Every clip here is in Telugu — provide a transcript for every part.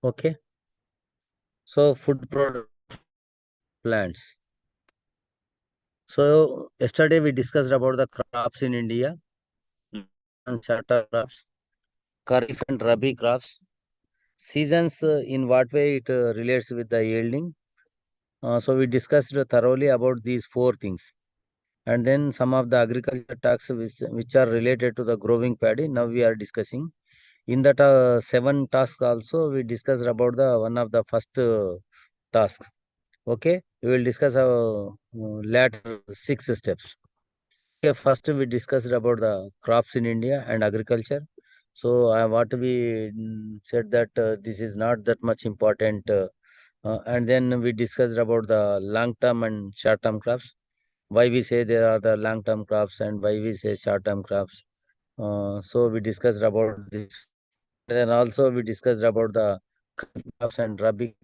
Okay. So food product plants. So yesterday we discussed about the crops in India and charter crops, Kharif and Rabi crops, seasons in what way it relates with the yielding. So we discussed thoroughly about these four things. And then some of the agriculture tasks which are related to the growing paddy. Now we are discussing. In that seven tasks also we discussed about the one of the first task. Okay, we will discuss later six steps. Okay, first we discussed about the crops in India and agriculture. So what we said that this is not that much important. And then we discussed about the long term and short term crops. Why we say there are the long term crops and why we say short term crops. So we discussed about this. Then also we discussed about the crops and rabi.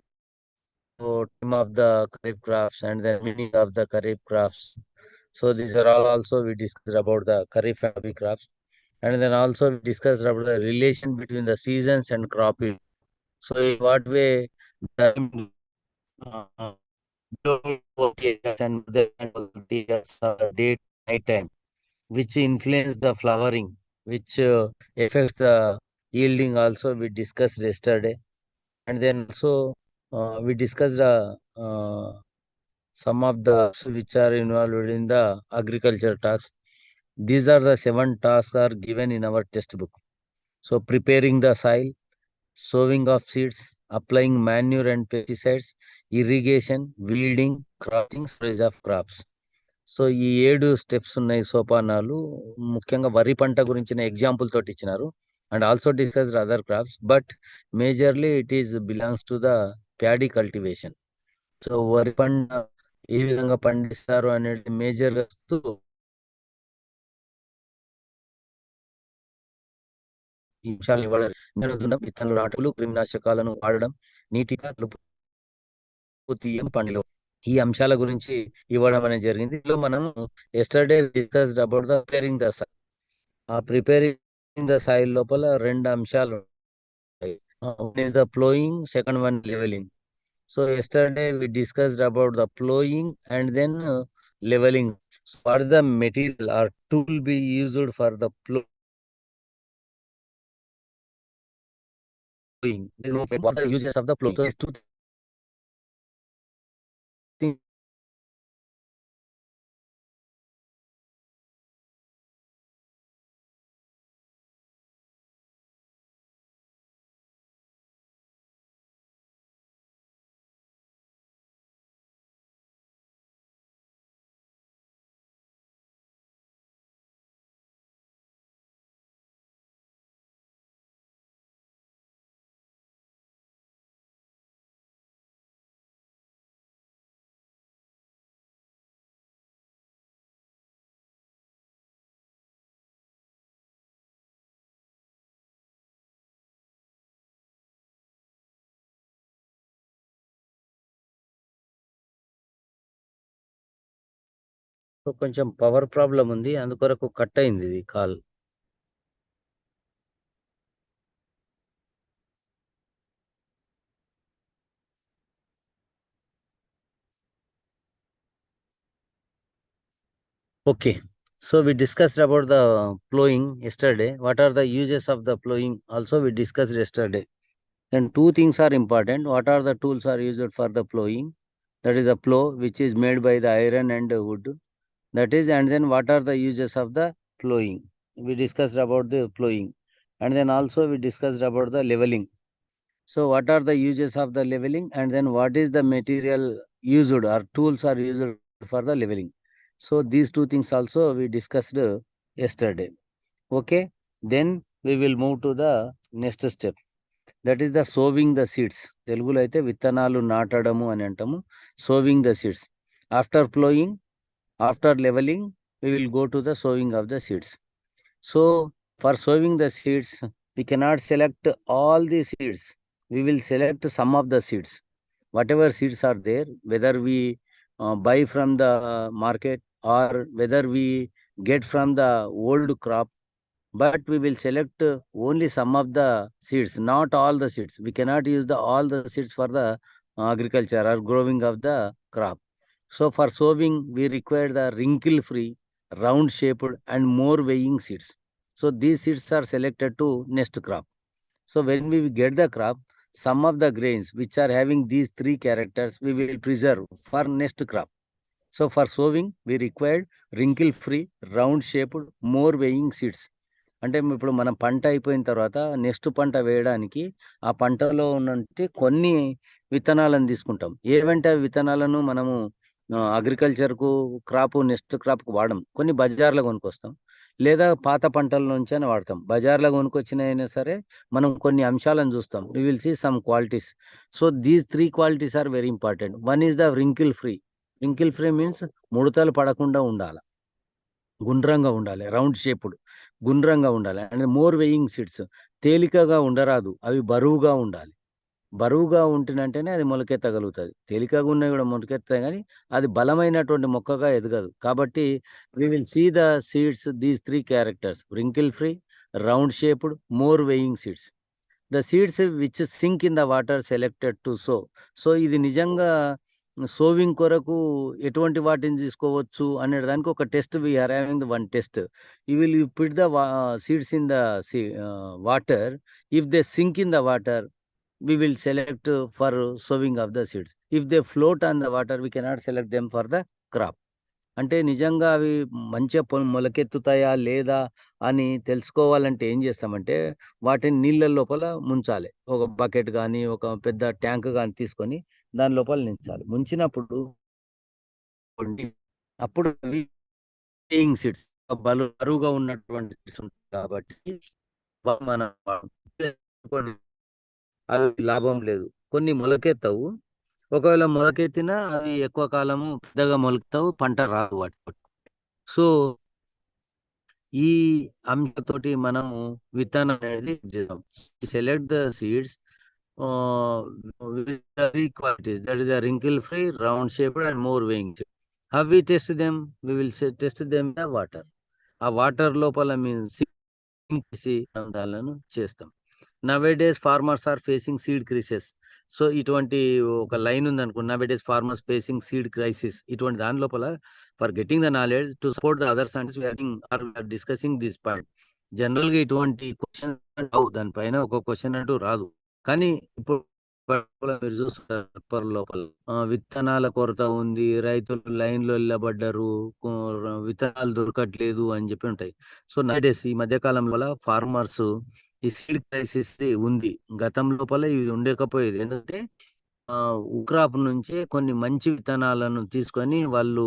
So time of the kharif crops and then meaning of the kharif crops. So these are all also we discussed about the kharif and rabi crops. And then also we discussed about the relation between the seasons and crop yield. So in what way the uh, voltages and weather voltages day night time, which influence the flowering, which affects the yielding also we discussed yesterday. And then also we discussed some of the which are involved in the agriculture tasks. These are the seven tasks are given in our textbook. So preparing the soil, sowing of seeds, applying manure and pesticides, irrigation, weeding, crossing, storage of crops. So ఈ 7 స్టెప్స్ ఉన్నాయి సోపానాలు. ముఖ్యంగా వరి పంట గురించిన ఎగ్జాంపుల్ తోటి ఇచ్చినారు. And also discussed other crops. But majorly it is belongs to the paddy cultivation. So వరి పంట ఏ విధంగా పండిస్తారు అనేది మేజర్ ఈ విషయాలు ఇవ్వడం, దున్నడం, విత్తనాలు నాటులు, క్రిమినాశకాలను వాడడం, నీటిగా కలుపు తీయడం పంటలు. ఈ అంశాల గురించి ఇవ్వడం అనేది జరిగింది. ఇందులో మనం yesterday discussed about the preparing the soil. ఆ ప్రిపేరింగ్ ద సాయిల్ లోపల రెండు అంశాలు ఉంటాయి. One is the ploughing, second one levelling. So yesterday we discussed about the ploughing and then levelling. So what is the material or tool be used for the ploughing? What are the uses of the plowing? So these two things కొంచెం పవర్ ప్రాబ్లం ఉంది, అందుకొరకు కట్ అయింది ఇది call. Okay, so we discussed about the plowing yesterday. What are the uses of the plowing also we discussed yesterday. Then two things are important. What are the tools are used for the plowing? That is a plow which is made by the iron and wood. That is, and then what are the uses of the plowing? We discussed about the plowing. And then also we discussed about the leveling. So what are the uses of the leveling, and then what is the material used or tools are used for the leveling? So these two things also we discussed yesterday. Okay, then we will move to the next step. That is the sowing the seeds. తెలుగులో అయితే విత్తనాలు నాటడము అని అంటాము. Sowing the seeds. After plowing, after leveling, we will go to the sowing of the seeds. So for sowing the seeds, we cannot select all the seeds. We will select some of the seeds. Whatever seeds are there, whether we buy from the market or whether we get from the old crop, but we will select only some of the seeds, not all the seeds. We cannot use all the seeds for the agriculture or growing of the crop. So for sowing we require the wrinkle free, round shaped and more weighing seeds. So these seeds are selected to next crop. So when we get the crop, some of the grains which are having these three characters we will preserve for next crop. So for sowing, we required wrinkle free, round shaped, more weighing seeds. అంటే ఇప్పుడు మనం పంట అయిపోయిన తర్వాత నెక్స్ట్ పంట వేయడానికి ఆ పంటలో ఉన్నంటే కొన్ని విత్తనాలను తీసుకుంటాం. ఏవంటే ఆ విత్తనాలను మనము అగ్రికల్చర్‌కు నెక్స్ట్ క్రాప్‌కు వాడం. కొన్ని బజార్‌లో కొనుక్కొస్తాం. లేదా పాత పంటల నుంచైనా వాడతాం. బజార్‌లో కొనుక్కొచ్చినయినా సరే మనం కొన్ని అంశాలను చూస్తాం. We will see some qualities. So these 3 qualities are very important. One is the wrinkle free. Wrinkle free means ముడతలు పడకుండా ఉండాల. గుండ్రంగా ఉండాలి. Round shaped. గుండ్రంగా ఉండాలి. And more weighing seeds. తేలికగా ఉండరాదు. అవి బరువుగా ఉండాలి. బరువుగా ఉంటేనంటేనే అది మొలకెత్తగలుగుతది. తేలికగా ఉన్నవి కూడా మొలకెత్తుతాయి గానీ, అది బలమైనటువంటి మొక్కగా ఎదగదు. కాబట్టి we will see the seeds these 3 characters wrinkle free, round shaped, more weighing seeds. The seeds which sink in the water selected to sow. So ఇది నిజంగా సోవింగ్ కొరకు ఎటువంటి వాటిని తీసుకోవచ్చు అనే దానికి ఒక test we are having one test. You will put the seeds in the water. If they sink in the water, we will select for sowing of the seeds. If they float on the water, we cannot select them for the crop. అంటే నిజంగా అవి మంచిగా మొలకెత్తుతాయా లేదా అని తెలుసుకోవాలంటే ఏం చేస్తామంటే, వాటిని నీళ్ళ లోపల ముంచాలి. ఒక బకెట్ గానీ, ఒక పెద్ద ట్యాంక్ గానీ తీసుకొని దాని లోపల నించాలి. ముంచినప్పుడు అప్పుడు అవి సేయింగ్ సీడ్స్ బరువుగా ఉన్నటువంటి సీడ్స్ ఉంటాయి కాబట్టి మన అవి లాభం లేదు. కొన్ని మొలకెత్తవు. ఒకవేళ మొలకెత్తినా అవి ఎక్కువ కాలము పెద్దగా మొలుకుతావు. పంట రాదు వాటితోటి. సో, ఈ అంశతోటి మనము విత్తనం అనేది చేద్దాం. సెలెక్ట్ ద సీడ్స్ ఆహ్, with the 3 qualities. That is the wrinkle free, round shaped and more weighing. How we test them? We will test them in the water. ఆ వాటర్ లోపల మేము చేసి దానిలను చేస్తాం. Nowadays farmers are facing seed crisis. So ఇటువంటి ఒక లైన్ ఉందనుకోండి. Nowadays farmers facing seed crisis. ఇటువంటి దాని లోపల for getting the knowledge to support the other scientist we are discussing this point. జనరల్‌గా ఇటువంటి క్వెషన్ రావు. దానిపైన ఒక క్వెషన్ అంటూ రాదు. కానీ ఇప్పుడు మీరు చూస్తున్నారు పేపర్ లోపల విత్తనాల కొరత ఉంది. రైతులు లైన్‌లో నిలబడ్డారు. విత్తనాలు దొరకట్లేదు అని చెప్పి ఉంటాయి. సో నౌడేస్ ఈ మధ్య కాలంలో ఫార్మర్స్ ఈ సీడ్ క్రైసిస్ ఉంది. గతం లోపల ఇది ఉండకపోయేది. ఎందుకంటే క్రాప్ నుంచే కొన్ని మంచి విత్తనాలను తీసుకొని వాళ్ళు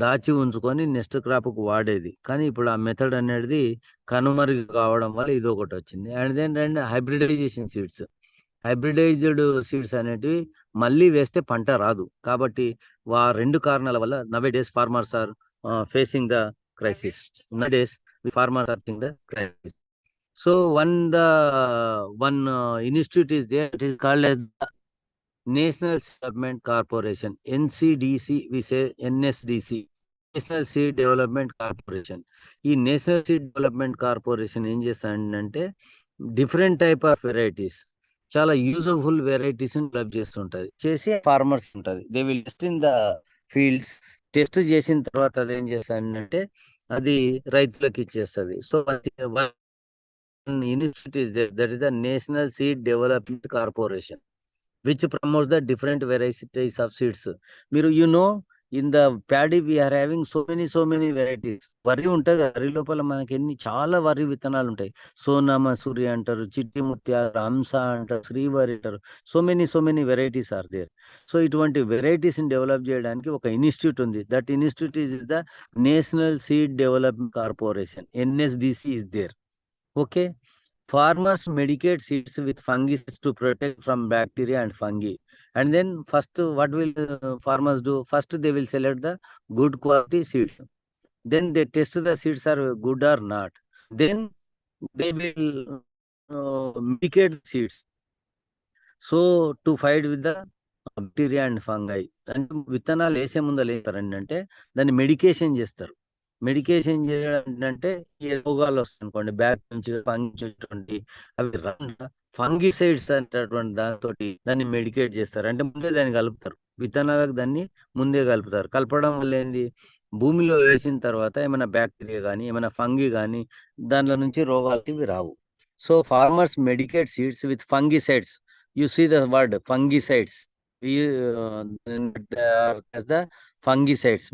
దాచి ఉంచుకొని నెక్స్ట్ క్రాప్‌కు వాడేది. కానీ ఇప్పుడు ఆ మెథడ్ అనేది కనుమరుగు కావడం వల్ల ఇదొకటొచ్చింది. And then hybridization seeds. Hybridized seeds అనేటివి మళ్ళీ వేస్తే పంట రాదు. కాబట్టి 2 కారణాల వల్ల nowadays farmers are facing the crisis. Nowadays farmers are facing the crisis. So one institute is there. It is called as the National Development Corporation. NCDC, we say NSDC. National seed development Corporation. ఈ నేషనల్ సీడ్ డెవలప్మెంట్ కార్పొరేషన్ ఏం చేస్తాడంటే డిఫరెంట్ టైప్ ఆఫ్ వెరైటీస్, చాలా యూజఫుల్ వెరైటీస్ డెవలప్ చేస్తుంటది. చేసి ఫార్మర్స్ ఉంటది. They will test in the fields. Test చేసిన తర్వాత అది ఏం చేస్తాడంటే అది రైతులకు ఇచ్చేస్తది. So institute is there, that is the national seed development Corporation which promotes the different varieties of seeds. మీరు in the paddy we are having so many varieties. వరి ఉంటది. వరి లోపల మనకి చాలా వరి విత్తనాలు ఉంటాయి. సోనా మసూరి అంటారు, చిట్టి ముత్యాలు, హంస అంటారు, శ్రీవరి అంటారు. So many varieties are there. So ఇటువంటి వెరైటీస్ ని డెవలప్ చేయడానికి ఒక ఇన్స్టిట్యూట్ ఉంది. That institute is the national seed development corporation. NSDC is there. Okay. Farmers medicate seeds with fungicides to protect from bacteria and fungi. And then first what will farmers do? First they will select the good quality seeds. Then they test the seeds are good or not. Then they will medicate the seeds. So to fight with the bacteria and fungi. అంటే విత్తనాలు వేసే ముందర ఏం చేస్తారంటే దాన్ని మెడికేషన్ చేస్తారు. మెడికేషన్ చేయడం ఏంటంటే ఈ రోగాలు వస్తాయి అనుకోండి, బ్యాక్ నుంచి ఫంగిటువంటి అవి ఫంగిసైడ్స్ అనేటటువంటి దాంతో దాన్ని మెడికేట్ చేస్తారు. అంటే ముందే దాన్ని కలుపుతారు, విత్తనాలకు దాన్ని ముందే కలుపుతారు. కలపడం వల్ల ఏంది, భూమిలో వేసిన తర్వాత ఏమైనా బ్యాక్టీరియా కానీ ఏమైనా ఫంగి కానీ దాంట్లో నుంచి రోగాలకి ఇవి రావు. So farmers medicate seeds with fungicides. You see the word fungicides, the fungicides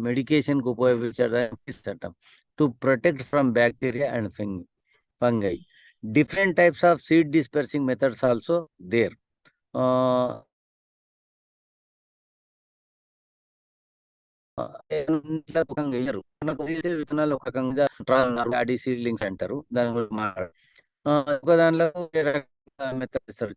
medication కు ఉపయోగించడం to protect from bacteria and fungi. Different types of seed dispersing methods also there. ఇట్లా ఒక రకంగా వేయరు. మనకు వేసే విత్తనాలు ఒక రకంగా ప్యాడీ సీడ్లింగ్స్ అంటారు, దాని గురించి మాట్లాడు. ఒక దాంట్లో వేరే రకంగా మెథడ్ ఇస్తారు.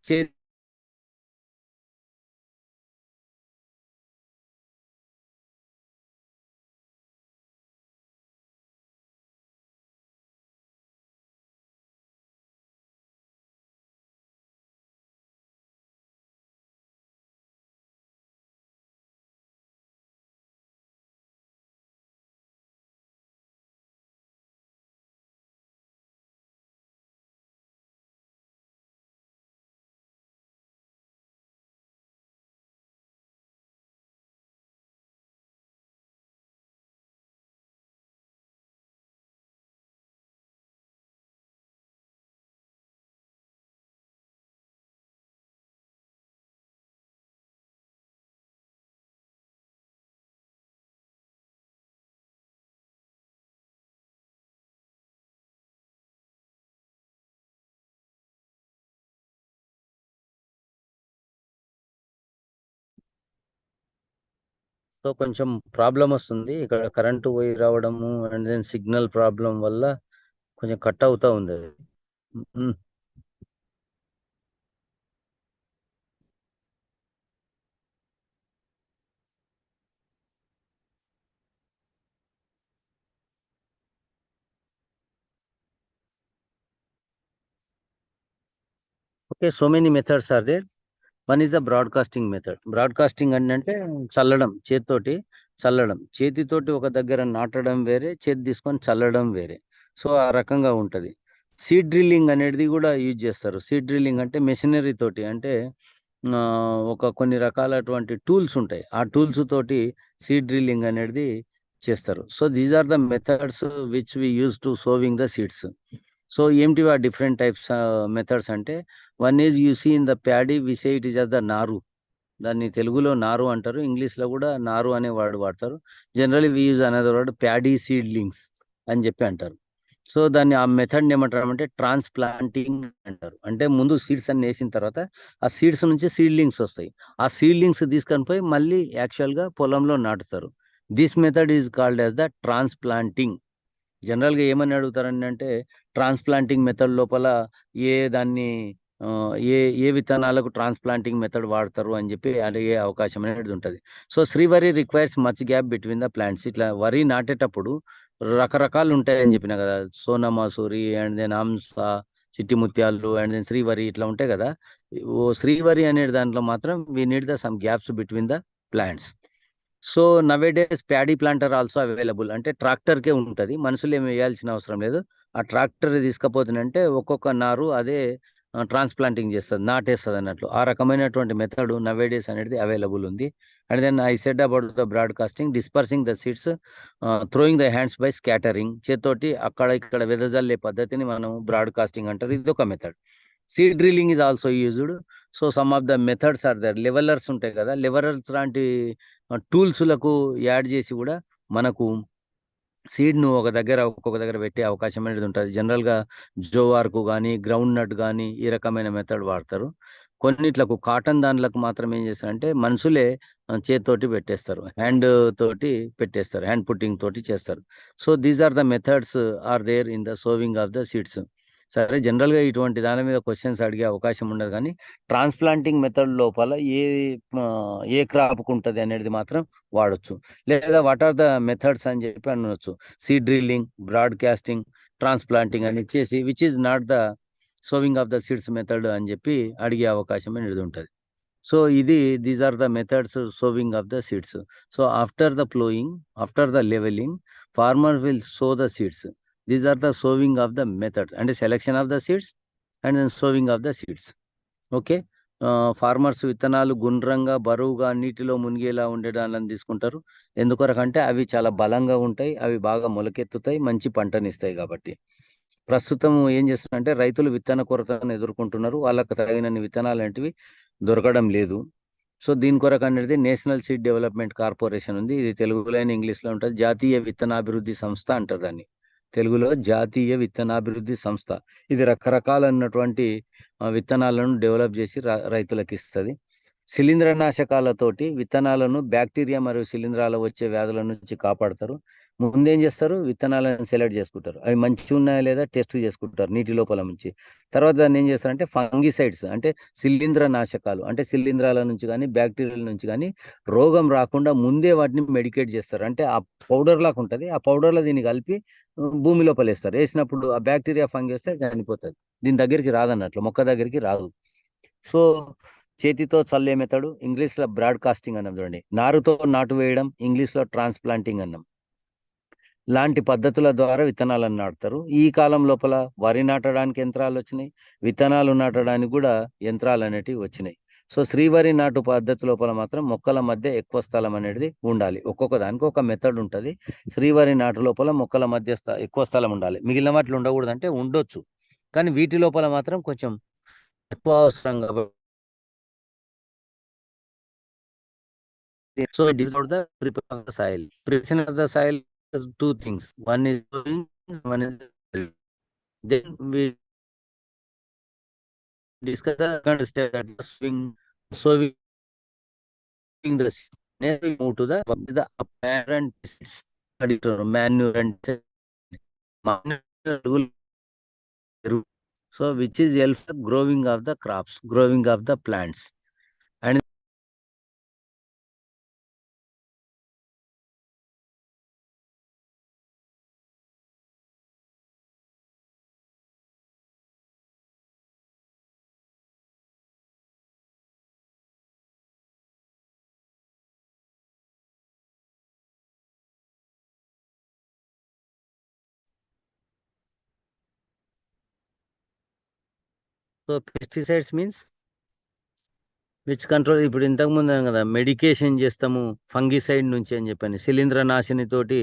సో కొంచెం ప్రాబ్లం వస్తుంది ఇక్కడ, కరెంటు పోయి రావడము అండ్ దెన్ సిగ్నల్ ప్రాబ్లం వల్ల కొంచెం కట్ అవుతా ఉంది అది. Okay, so many methods are there. One is the broadcasting method. Broadcasting అంటే చల్లడం, చేతితోటి చల్లడం. చేతితోటి ఒక దగ్గర నాటడం వేరే, చేతి తీసుకొని చల్లడం వేరే. సో ఆ రకంగా ఉంటుంది. సీడ్ డ్రిల్లింగ్ అనేది కూడా యూజ్ చేస్తారు. సీడ్ డ్రిల్లింగ్ అంటే మెషినరీ తోటి, అంటే ఒక కొన్ని రకాలటువంటి టూల్స్ ఉంటాయి, ఆ టూల్స్ తోటి సీడ్ డ్రిల్లింగ్ అనేది చేస్తారు. So these are the methods which we use to sowing the seeds. So ఏంటివి ఆ డిఫరెంట్ టైప్స్ మెథడ్స్ అంటే, one is you see in the paddy we say it is as the నారు. దాన్ని తెలుగులో నారు అంటారు, ఇంగ్లీష్లో కూడా నారు అనే వర్డ్ వాడతారు. Generally we use another word paddy seedlings అని చెప్పి అంటారు. సో దాన్ని ఆ మెథడ్ ఏమంటారు అంటే ట్రాన్స్ప్లాంటింగ్ అంటారు. అంటే ముందు సీడ్స్ అన్ని వేసిన తర్వాత ఆ సీడ్స్ నుంచి సీడ్లింగ్స్ వస్తాయి. ఆ సీడ్లింగ్స్ తీసుకొని పోయి మళ్ళీ యాక్చువల్గా పొలంలో నాటుతారు. This method is called as the transplanting. జనరల్గా ఏమని అడుగుతారని అంటే, ట్రాన్స్ప్లాంటింగ్ మెథడ్ లోపల ఏ దాన్ని ఆ, ఏ ఏ విత్తనాలకు ట్రాన్స్ప్లాంటింగ్ మెథడ్ వాడతారు అని చెప్పి అడిగే అవకాశం అనేది ఉంటుంది. సో శ్రీవరి requires much gap between the plants. ఇట్లా వరి నాటేటప్పుడు రకరకాలు ఉంటాయని చెప్పిన కదా, సోనా మసూరి అండ్ దెన్ హంస, చిట్టి ముత్యాలు అండ్ దెన్ శ్రీవరి ఇట్లా ఉంటాయి కదా. ఓ శ్రీవరి అనే దాంట్లో మాత్రం we need the some gaps between the plants. So nowadays paddy planter also available. అంటే ట్రాక్టర్కే ఉంటుంది, మనుషులు ఏమి వేయాల్సిన అవసరం లేదు. ఆ ట్రాక్టర్ తీసుకపోతుందంటే ఒక్కొక్క నారు అదే ట్రాన్స్ప్లాంటింగ్ చేస్తుంది, నాటేస్తుంది అన్నట్లు. ఆ రకమైనటువంటి మెథడ్ నవేడేస్ అనేది అవైలబుల్ ఉంది. And then I said about the broadcasting, dispersing the seeds, throwing the hands by scattering. చేతోటి అక్కడ ఇక్కడ వెదజల్లే పద్ధతిని మనం బ్రాడ్కాస్టింగ్ అంటారు. ఇది ఒక method. Seed drilling is also used. So some of the methods are there. Levellers ఉంటాయి కదా, లెవెలర్స్ లాంటి టూల్స్లకు యాడ్ చేసి కూడా మనకు సీడ్ను ఒక దగ్గర ఒక్కొక్క దగ్గర పెట్టే అవకాశం అనేది ఉంటుంది. జనరల్గా జోవార్కు కానీ గ్రౌండ్ నట్ కానీ ఈ రకమైన మెథడ్ వాడతారు. కొన్నిట్లకు కాటన్ దాంట్లకు మాత్రం ఏం చేస్తారంటే మనుషులే చేతితోటి పెట్టేస్తారు, హ్యాండ్ తోటి పెట్టేస్తారు, హ్యాండ్ పుట్టింగ్ తోటి చేస్తారు. So these are the methods are there in the sowing of the seeds. సరే, జనరల్గా ఇటువంటి దాని మీద క్వశ్చన్స్ అడిగే అవకాశం ఉండదు, కానీ ట్రాన్స్ప్లాంటింగ్ మెథడ్ లోపల ఆ, ఏ క్రాప్కు ఉంటుంది అనేది మాత్రం వాడచ్చు. లేదా వాట్ ఆర్ ద మెథడ్స్ అని చెప్పి అనవచ్చు. సీడ్ డ్రిల్లింగ్, బ్రాడ్కాస్టింగ్, ట్రాన్స్ప్లాంటింగ్ అని ఇచ్చేసి which is not the sowing of the seeds method అని చెప్పి అడిగే అవకాశం అనేది ఉంటుంది. So these are the methods of sowing of the seeds. So after the plowing, after the leveling, farmer will sow the seeds. These are the sowing of the method and the selection of the seeds and then sowing of the seeds. Okay. Farmers విత్తనాలు గుండ్రంగా, బరువుగా, నీటిలో మునిగేలా ఉండేడాలని తీసుకుంటారు. ఎందుకొరకంటే అవి చాలా బలంగా ఉంటాయి. అవి బాగా మొలకెత్తుతాయి. మంచి పంటనిస్తాయి కాబట్టి. ప్రస్తుతం ఏం చేస్తున్నారంటే రైతులు విత్తన కొరతను ఎదుర్కొంటున్నారు. వాళ్ళకి తగినన్ని విత్తనాలంటివి దొరకడం లేదు. సో దీని కొరకనేది నేషనల్ సీడ్ డెవలప్‌మెంట్ కార్పొరేషన్ ఉంది. ఇది తెలుగులోను, ఇంగ్లీష్‌లో ఉంటది. జాతీయ విత్తనాభివృద్ధి సంస్థ అంటారు దాన్ని. తెలుగులో జాతీయ విత్తనాభివృద్ధి సంస్థ. ఇది రకరకాలైనటువంటి విత్తనాలను డెవలప్ చేసి రైతులకిస్తది. శిలీంద్రనాశకాలతోటి విత్తనాలను బ్యాక్టీరియా మరియు శిలీంధ్రాల వచ్చే వ్యాధుల నుంచి కాపాడతారు. ముందేం చేస్తారు? విత్తనాలను సెలెక్ట్ చేసుకుంటారు. అవి మంచిగున్నాయా లేదా టెస్ట్ చేసుకుంటారు నీటి లోపల ముంచి. తర్వాత దాన్ని ఏం చేస్తారంటే ఫంగిసైడ్స్ అంటే శిలీంద్రనాశకాలు అంటే శిలీంధ్రాల నుంచి గానీ, బ్యాక్టీరియాల నుంచి గానీ రోగం రాకుండా ముందే వాటిని మెడికేట్ చేస్తారు. అంటే ఆ పౌడర్ లాగా ఉంటది. ఆ పౌడర్‌లో దీన్ని కలిపి భూమి లోపలేస్తారు. ఏసినప్పుడు ఆ బ్యాక్టీరియా, ఫంగీ వస్తే చనిపోతది. దీని దగ్గరికి రాదన్నట్లు. మొక్క దగ్గరికి రాదు. సో చేతితో చల్లే మెథడు ఇంగ్లీష్‌లో బ్రాడ్‌కాస్టింగ్ అన్నాం చూడండి. నారుతో నాటు వేయడం ఇంగ్లీష్‌లో ట్రాన్స్‌ప్లాంటింగ్ అన్నాం. లాంటి పద్ధతుల ద్వారా విత్తనాలను నాటుతారు. ఈ కాలం లోపల వరి నాటడానికి యంత్రాలొచ్చినాయి. విత్తనాలు నాటడానికి గూడా యంత్రాలనేటివి వచ్చినాయి. సో, శ్రీవరి నాటు పద్ధతి లోపల మాత్రం మొక్కల మధ్య ఎక్కువ స్థలం అనేది ఉండాలి. ఒక్కొక్క దానికి ఒక మెథడ్ ఉంటది. శ్రీవరి నాటు లోపల మొక్కల మధ్య ఎక్కువ స్థలం ఉండాలి. మిగిలిన వాటిలో ఉండకూడదంటే ఉండొచ్చు. కానీ వీటి లోపల మాత్రం కొంచెం ఎక్కువ అవసరం కాబట్టి so it is about the preparation of the soil. Preparation of the soil is two things. One is sowing, one is drilling. Then we discuss the second step that is sowing the seed. Then we move to the apparent disease. Manure and manure. So which is help for growing of the crops, growing of the plants. And so pesticides means which control ఇప్పుడు ఇంతకుముందు అన్నాం కదా మెడికేషన్ చేస్తాము ఫంగిసైడ్ నుంచి అని చెప్పాను. శిలీంద్రనాశిని తోటి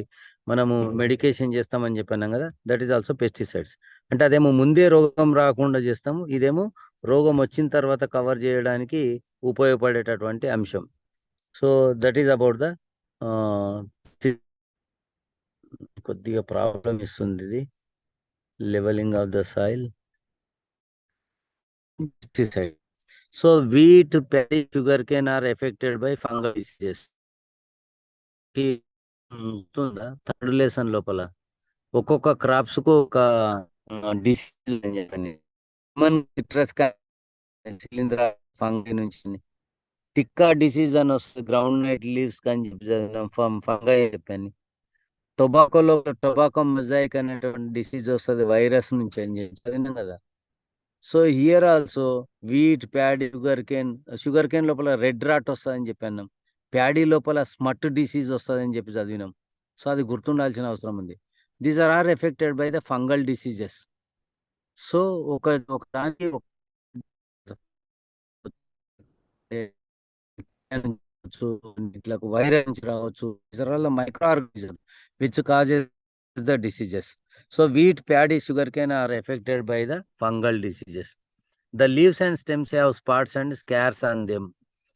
మనము మెడికేషన్ చేస్తామని చెప్పాను కదా, దట్ ఈస్ ఆల్సో పెస్టిసైడ్స్. అంటే అదేమో ముందే రోగం రాకుండా చేస్తాము, ఇదేమో రోగం వచ్చిన తర్వాత కవర్ చేయడానికి ఉపయోగపడేటటువంటి అంశం. So that is about the కొద్దిగా ప్రాబ్లం ఇస్తుంది ఇది levelling of the soil pesticide. So wheat, paddy, sugarcane are affected by fungal diseases. గుర్తుందా థర్డ్ లెసన్ లోపల ఒక్కొక్క క్రాప్స్ కు ఒక డిసీజ్ అని చెప్పని సిట్రస్ శిలీంధ్ర ఫంగై నుంచి టిక్కా డిసీజ్ అని వస్తుంది, గ్రౌండ్ నైట్ లీవ్స్ అని చెప్పి ఫంగై చెప్పాను. టొబాకో మొజాయిక్ అనేటువంటి డిసీజ్ వస్తుంది వైరస్ నుంచి అని చెప్పి చదివినాం కదా. So here also wheat, paddy, sugar cane లోపల రెడ్ రాట్ వస్తుందని చెప్పాను. ప్యాడీ లోపల స్మట్ డిసీజ్ వస్తుందని చెప్పి చదివినాం. సో అది గుర్తుండాల్సిన అవసరం ఉంది. These are affected by the fungal diseases. So ఒక దానికి ఇట్లా వైరస్ నుంచి రావచ్చు, microorganism which causes the diseases. So wheat, paddy, sugarcane are affected by the fungal diseases. The leaves and stems have spots and scars on them.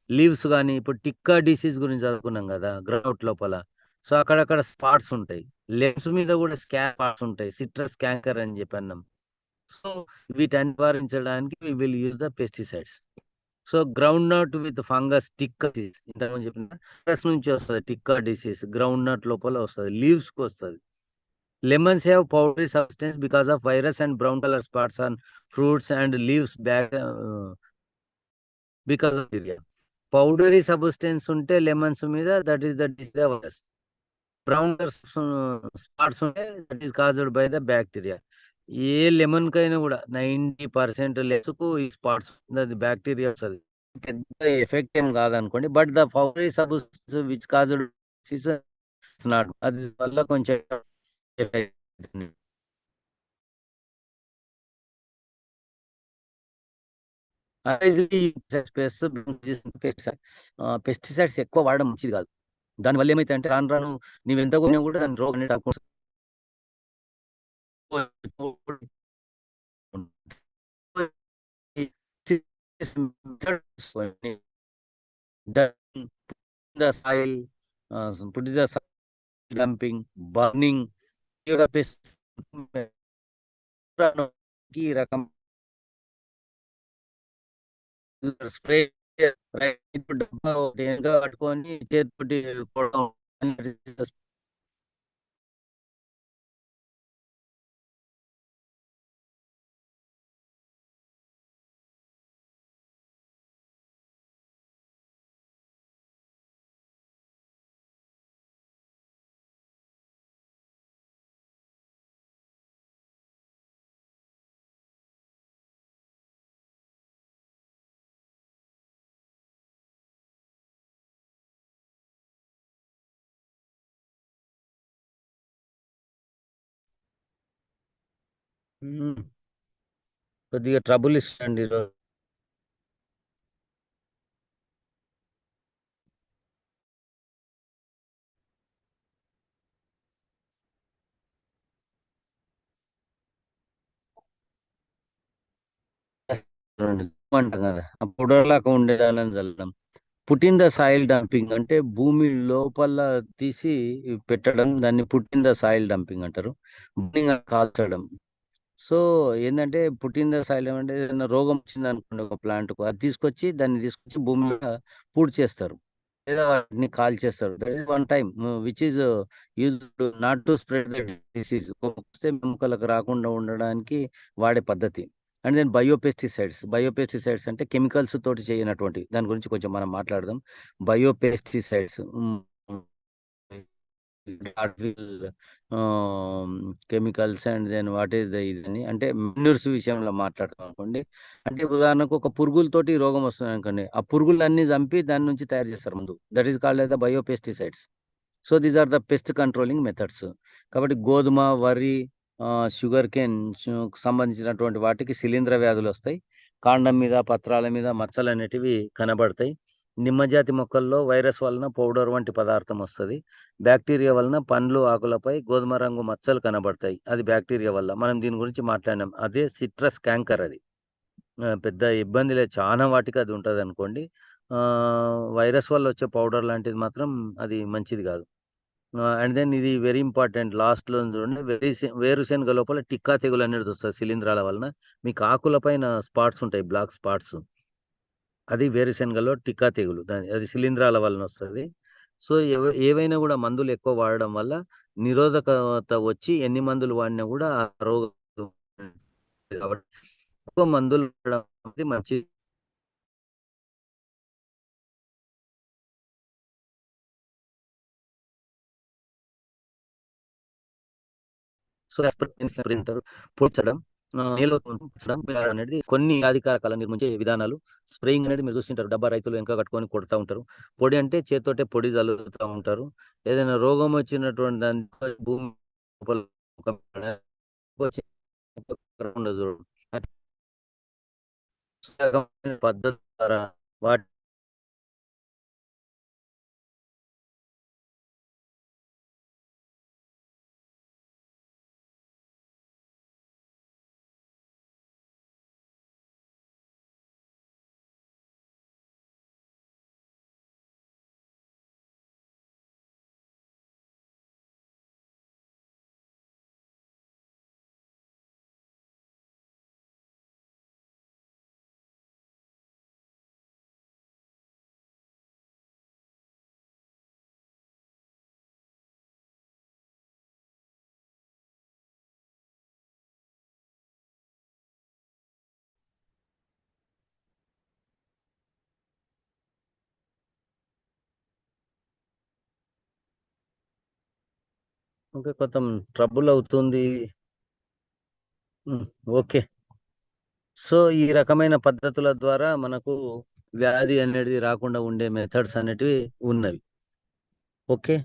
Leaves కానీ ఇప్పుడు టిక్కా డిసీజ్ గురించి చదువుకున్నాం కదా గ్రౌట్ లోపల. సో అక్కడక్కడ స్పాట్స్ ఉంటాయి. లెగ్స్ మీద కూడా స్పాట్స్ ఉంటాయి. సిట్రస్ క్యాంకర్ అని చెప్పి అన్నాం. సో వీటిని నివారించడానికి we will use the pesticides. So groundnut with fungus tikka disease ఇంతకుముందు చెప్పిన ఫంగస్ నుంచి వస్తుంది. టిక్కా డిసీజ్ గ్రౌండ్ నట్ లోపల వస్తుంది, లీవ్స్ కు వస్తుంది. Lemons have powdery substance because of virus and brown color spots on fruits and leaves back because of bacteria. Powdery substance ఉంటే లెమన్స్ మీద that is the virus. Brown colour spots ఉంటే that is caused by the bacteria. ఏ లెమన్ కైనా కూడా 90% లెస్ కు ఈ స్పాట్స్ బ్యాక్టీరియా వస్తుంది. పెద్ద ఎఫెక్ట్ ఏం కాదనుకోండి. But the power substance which caused is not, అది వల్ల కొంచెం effect అవుతుంది. పెస్టిసైడ్స్ ఎక్కువ వాడడం మంచిది కాదు. దానివల్ల ఏమైతాయంటే రాను రాను నీవెంత కొట్టినా కూడా దాని రోగం అనేది తక్కువ the soil, put the soil dumping, burning, your pest ఈ రకం స్ప్రే ఇప్పుడు డబ్బా ఒకటి వెనక పట్టుకొని చేతితోటి కొడతాం. కొద్దిగా ట్రబుల్ ఇస్తుంది. అంటాం కదా, ఆ పౌడర్ లాగా ఉండేదాన్ని చల్లడం. పుట్టిన్ ద సాయిల్ డంపింగ్ అంటే భూమి లోపల తీసి పెట్టడం, దాన్ని పుట్టిన్ ద సాయిల్ డంపింగ్ అంటారు. burning అంటే కాల్చడం. సో ఏంటంటే పుట్టిన్ ద సాయిల్ అంటే ఏదైనా రోగం వచ్చింది అనుకోండి ఒక ప్లాంట్కు, అది తీసుకొచ్చి దాన్ని తీసుకొచ్చి భూమి మీద పూడ్ చేస్తారు, లేదా వాటిని కాల్ చేస్తారు. That is one time which is used not to spread the disease, వస్తే ఎముకలకు రాకుండా ఉండడానికి వాడే పద్ధతి. And then biopesticides. బయోపెస్టిసైడ్స్ అంటే కెమికల్స్ తోటి చేయనటువంటి దాని గురించి కొంచెం మనం మాట్లాడదాం. Biopesticides artificial chemicals, and then what is the ఇదని అంటే మెన్యూర్స్ విషయంలో మాట్లాడతాం అనుకోండి. అంటే ఉదాహరణకు ఒక పురుగులతోటి రోగం వస్తుంది అనుకోండి, ఆ పురుగులన్నీ చంపి దాని నుంచి తయారు చేస్తారు ముందు. That is called the biopesticides. So these are the pest controlling methods. కాబట్టి గోధుమ, వరి, షుగర్ కేన్ సంబంధించినటువంటి వాటికి శిలీంధ్ర వ్యాధులు వస్తాయి. కాండం మీద, పత్రాల మీద మచ్చలు అనేటివి కనబడతాయి. నిమ్మజాతి మొక్కల్లో వైరస్ వలన పౌడర్ వంటి పదార్థం వస్తది. బ్యాక్టీరియా వలన పండ్లు, ఆకులపై గోధుమ రంగు మచ్చలు కనబడతాయి. అది బ్యాక్టీరియా వల్ల. మనం దీని గురించి మాట్లాడినాం. అదే సిట్రస్ క్యాంకర్ అది. పెద్ద ఇబ్బంది లేదు. చానా వాటికి అది ఉంటదనుకోండి. వైరస్ వల్ల వచ్చే పౌడర్ లాంటిది మాత్రం అది మంచిది గాదు. అండ్ దెన్ ఇది వెరీ ఇంపార్టెంట్ లాస్ట్‌లో చూడండి. వేరుశెనగ లోపల టిక్కా తెగులు అనేది వస్తది శిలీంధ్రాల వలన. మీకు ఆకుల పైన స్పాట్స్ ఉంటాయి. Black spots. అది వేరుశెనగలో టిక్కా తెగులు. అది శిలీంధ్రాల వలనొస్తది. సో, ఏవైనా గూడా మందులు ఎక్కువ వాడడం వల్ల నిరోధకత వచ్చి ఎన్ని మందులు వాడినా గూడా ఆ రోగం కాబట్టి ఎక్కువ మందులు వాడడం అనేది మంచిది. సో, యాస్ పర్ అంటారు. పొడిచడం, నీళ్ళలో ముంచడం అనేది కొన్ని వ్యాధికారకాలను నిర్మించే విధానాలు. స్ప్రేయింగ్ అనేది మీరు చూస్తుంటారు. డబ్బా రైతులు వెనక కట్టుకొని కొడతా ఉంటారు. పొడి అంటే చేత్తోటే పొడి జల్లుతా ఉంటారు. ఏదైనా రోగం వచ్చినటువంటి దాన్ని భూమి లోపల ఒక ఉండదు చూడు. అట్లా పద్ధతి ద్వారా వాటి ఇంకా కొంత ట్రబుల్ అవుతుంది. హ్మ్. ఓకే. సో, ఈ రకమైన పద్ధతుల ద్వారా మనకు వ్యాధి అనేది రాకుండా ఉండే మెథడ్స్ అనేటివి ఉన్నవి. ఓకే,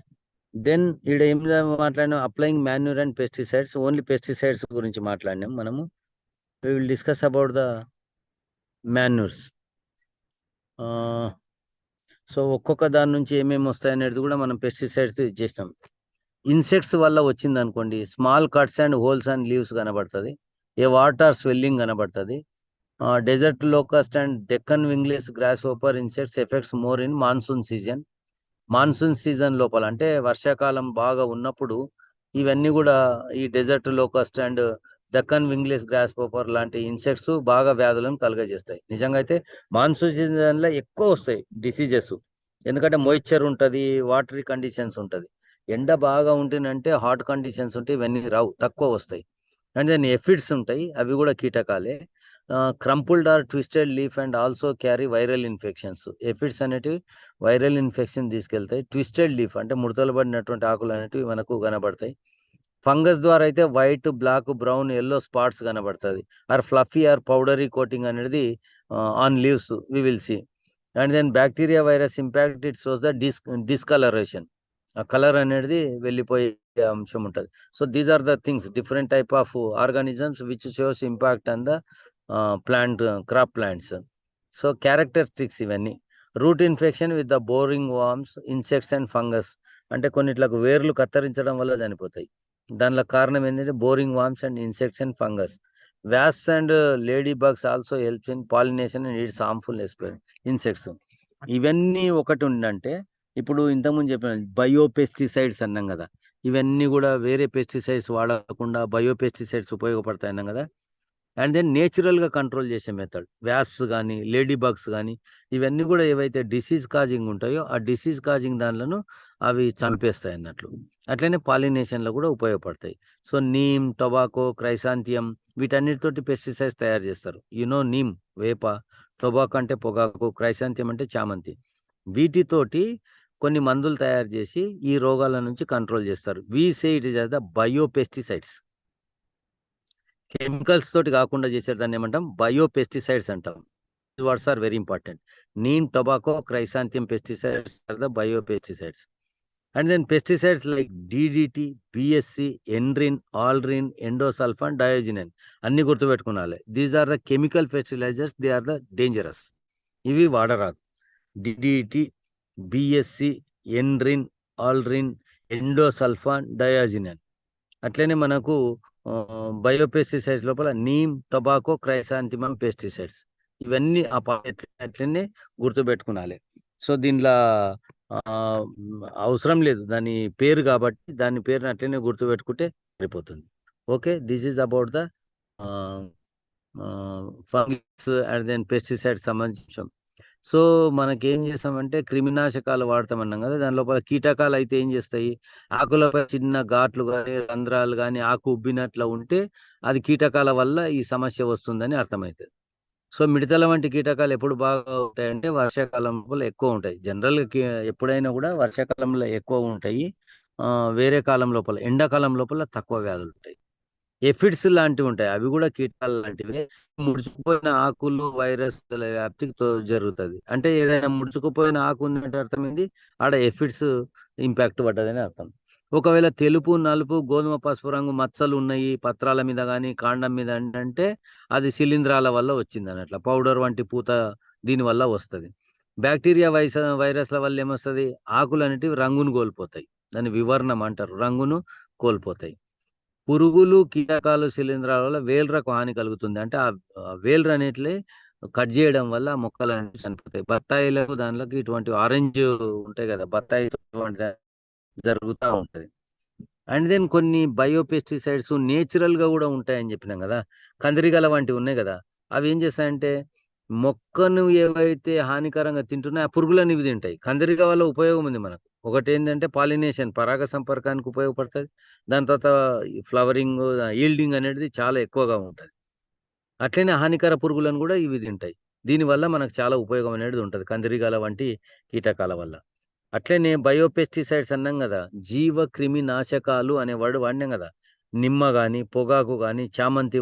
దెన్ ఈడ ఏం మాట్లాడినాం, applying manure and pesticides, only pesticides గురించి మాట్లాడినాం మనము. We will discuss about the manures. So ఒక్కొక్క దాని నుంచి ఏమేమి వస్తాయనేది కూడా మనం పెస్టిసైడ్స్ చేసినాం. ఇన్సెక్ట్స్ వల్ల వచ్చింది అనుకోండి, small cuts and holes and leaves కనబడుతుంది, ఏ వాటర్ స్వెల్లింగ్ కనబడుతుంది. Desert locust and Deccan wingless grasshopper insects effects more in monsoon season. Monsoon season లోపల అంటే వర్షాకాలం బాగా ఉన్నప్పుడు ఇవన్నీ కూడా ఈ desert locust and Deccan wingless grasshopper లాంటి ఇన్సెక్ట్స్ బాగా వ్యాధులను కలుగజేస్తాయి. నిజంగా అయితే మాన్సూన్ సీజన్లో ఎక్కువ వస్తాయి డిసీజెస్, ఎందుకంటే మాయిశ్చర్ ఉంటుంది, వాటరీ కండిషన్స్ ఉంటుంది. ఎండ బాగా ఉంటేనంటే హాట్ కండిషన్స్ ఉంటే ఇవన్నీ రావు, తక్కువ వస్తాయి. అండ్ దెన్ ఎఫిడ్స్ ఉంటాయి, అవి కూడా కీటకాలే. Crumpled or twisted leaf and also carry viral infections. Aphids అనేటివి వైరల్ ఇన్ఫెక్షన్ తీసుకెళ్తాయి. ట్విస్టెడ్ లీఫ్ అంటే ముడతలు పడినటువంటి ఆకులు అనేటివి మనకు కనబడతాయి. ఫంగస్ ద్వారా అయితే white, black, brown, yellow spots కనబడుతుంది. Or fluffy or powdery coating అనేది on leaves we will see. And then bacteria virus impact it shows the discoloration, ఆ కలర్ అనేది వెళ్ళిపోయే అంశం ఉంటుంది. So these are the things, different type of organisms which shows impact on the plant, crop plants. So characteristics ఇవన్నీ. Root infection with the boring worms, insects and fungus, అంటే కొన్నిట్లకు వేర్లు కత్తిరించడం వల్ల చనిపోతాయి. దానిలో కారణం ఏంటంటే boring worms and insects and fungus. Wasps and lady bugs also helps in pollination and its harmful insects. ఇవన్నీ ఒకటి ఉందంటే, ఇప్పుడు ఇంతకుముందు చెప్పిన బయోపెస్టిసైడ్స్ అన్నాం కదా, ఇవన్నీ కూడా వేరే పెస్టిసైడ్స్ వాడకుండా బయోపెస్టిసైడ్స్ ఉపయోగపడతాయి అన్నాం కదా. అండ్ దెన్ నేచురల్గా కంట్రోల్ చేసే మెథడ్, వ్యాస్ప్స్ కానీ లేడీ బగ్స్ కానీ, ఇవన్నీ కూడా ఏవైతే డిసీజ్ కాజింగ్ ఉంటాయో ఆ డిసీజ్ కాజింగ్ దానిలను అవి చంపేస్తాయి అన్నట్లు. అట్లనే పాలినేషన్లో కూడా ఉపయోగపడతాయి. సో నీమ్, టొబాకో, క్రైసాంతియం, వీటన్నిటితోటి పెస్టిసైడ్స్ తయారు చేస్తారు. నీమ్ వేప, టొబాకో అంటే పొగాకు, క్రైసాంతియం అంటే చామంతి, వీటితోటి కొన్ని మందులు తయారు చేసి ఈ రోగాల నుంచి కంట్రోల్ చేస్తారు. We say it is as the biopesticides. Chemicals తోటి కాకుండా చేసేదాన్ని ఏమంటాం, బయోపెస్టిసైడ్స్ అంటాం. Words are very important. Neem, tobacco, chrysanthemum pesticides are the biopesticides. And then pesticides like DDT, BSC, endrin, aldrin, endosulfan, diazinon అన్ని గుర్తుపెట్టుకోవాలి. These are the chemical fertilizers, they are the dangerous. ఇవి వాడరాదు. DDT, BSC, endrin, aldrin, endosulfan, diazinon. అట్లనే మనకు బయోపెస్టిసైడ్స్ లోపల నీమ్, టొబాకో, క్రైసాంతిమం పెస్టిసైడ్స్, ఇవన్నీ అట్లనే గుర్తుపెట్టుకునాలి. సో దీనిలో అవసరం లేదు దాని పేరు, కాబట్టి దాని పేరుని అట్లనే గుర్తుపెట్టుకుంటే సరిపోతుంది. Okay, this is about the fungus and then pesticide సంబంధించిన. సో మనకేం చేస్తామంటే క్రిమినాశకాలు వాడతామన్నాం కదా, దాని లోపల కీటకాలు అయితే ఏం చేస్తాయి, ఆకులపై చిన్న ఘాట్లు కానీ రంధ్రాలు కానీ ఆకు ఉబ్బినట్లు ఉంటే అది కీటకాల వల్ల ఈ సమస్య వస్తుందని అర్థమవుతుంది. సో మిడతల వంటి కీటకాలు ఎప్పుడు బాగా ఉంటాయంటే వర్షాకాలం లోపల ఎక్కువ ఉంటాయి. జనరల్గా ఎప్పుడైనా కూడా వర్షాకాలంలో ఎక్కువ ఉంటాయి. వేరే కాలం లోపల, ఎండాకాలం లోపల తక్కువ వ్యాధులు ఉంటాయి. ఎఫిడ్స్ లాంటివి ఉంటాయి, అవి కూడా కీటకాలు లాంటివి. ముడుచుకుపోయిన ఆకులు వైరస్ వ్యాప్తికి జరుగుతుంది. అంటే ఏదైనా ముడుచుకుపోయిన ఆకు ఉందంటే అర్థం ఏంది, ఆడ ఎఫిడ్స్ ఇంపాక్ట్ పడ్డదని అర్థం. ఒకవేళ తెలుపు, నలుపు, గోధుమ పసుపు రంగు మచ్చలు ఉన్నాయి పత్రాల మీద కానీ కాండం మీద అంటే అది శిలీంధ్రాల వల్ల వచ్చింది అన్నట్ల. పౌడర్ వంటి పూత దీని వల్ల వస్తుంది. బ్యాక్టీరియా వైరస్ల వల్ల ఏమొస్తుంది, ఆకులు అనేటివి రంగును కోల్పోతాయి, దాన్ని వివర్ణం అంటారు, రంగును కోల్పోతాయి. పురుగులు, కీటకాలు, శిలీంధ్రాల వల్ల వేల్రకు హాని కలుగుతుంది. అంటే ఆ వేల్రు అనేటివి కట్ చేయడం వల్ల మొక్కలు అనేవి చనిపోతాయి. బత్తాయిలకు దానిలోకి ఇటువంటి ఆరెంజ్ ఉంటాయి కదా, బత్తాయి జరుగుతూ ఉంటుంది. అండ్ దెన్ కొన్ని బయోపెస్టిసైడ్స్ నేచురల్గా కూడా ఉంటాయని చెప్పినాం కదా, కందిరిగల వంటివి ఉన్నాయి కదా, అవి ఏం చేస్తాయంటే మొక్కను ఏవైతే హానికరంగా తింటున్నాయో ఆ పురుగులను ఇవి తింటాయి. కందిరిగ వల్ల ఉపయోగం ఉంది మనకు. ఒకటి ఏంటంటే పాలినేషన్, పరాగ సంపర్కానికి ఉపయోగపడుతుంది. దాని తర్వాత ఫ్లవరింగ్, ఈల్డింగ్ అనేది చాలా ఎక్కువగా ఉంటుంది. అట్లనే హానికర పురుగులను కూడా ఇవి తింటాయి. దీనివల్ల మనకు చాలా ఉపయోగం అనేది ఉంటుంది కందిరీగాల వంటి కీటకాల వల్ల. అట్లనే బయోపెస్టిసైడ్స్ అన్నాం కదా, జీవ క్రిమి నాశకాలు అనే వర్డ్ వాడినాం కదా. నిమ్మ గాని, పొగాకు గాని, చామంతి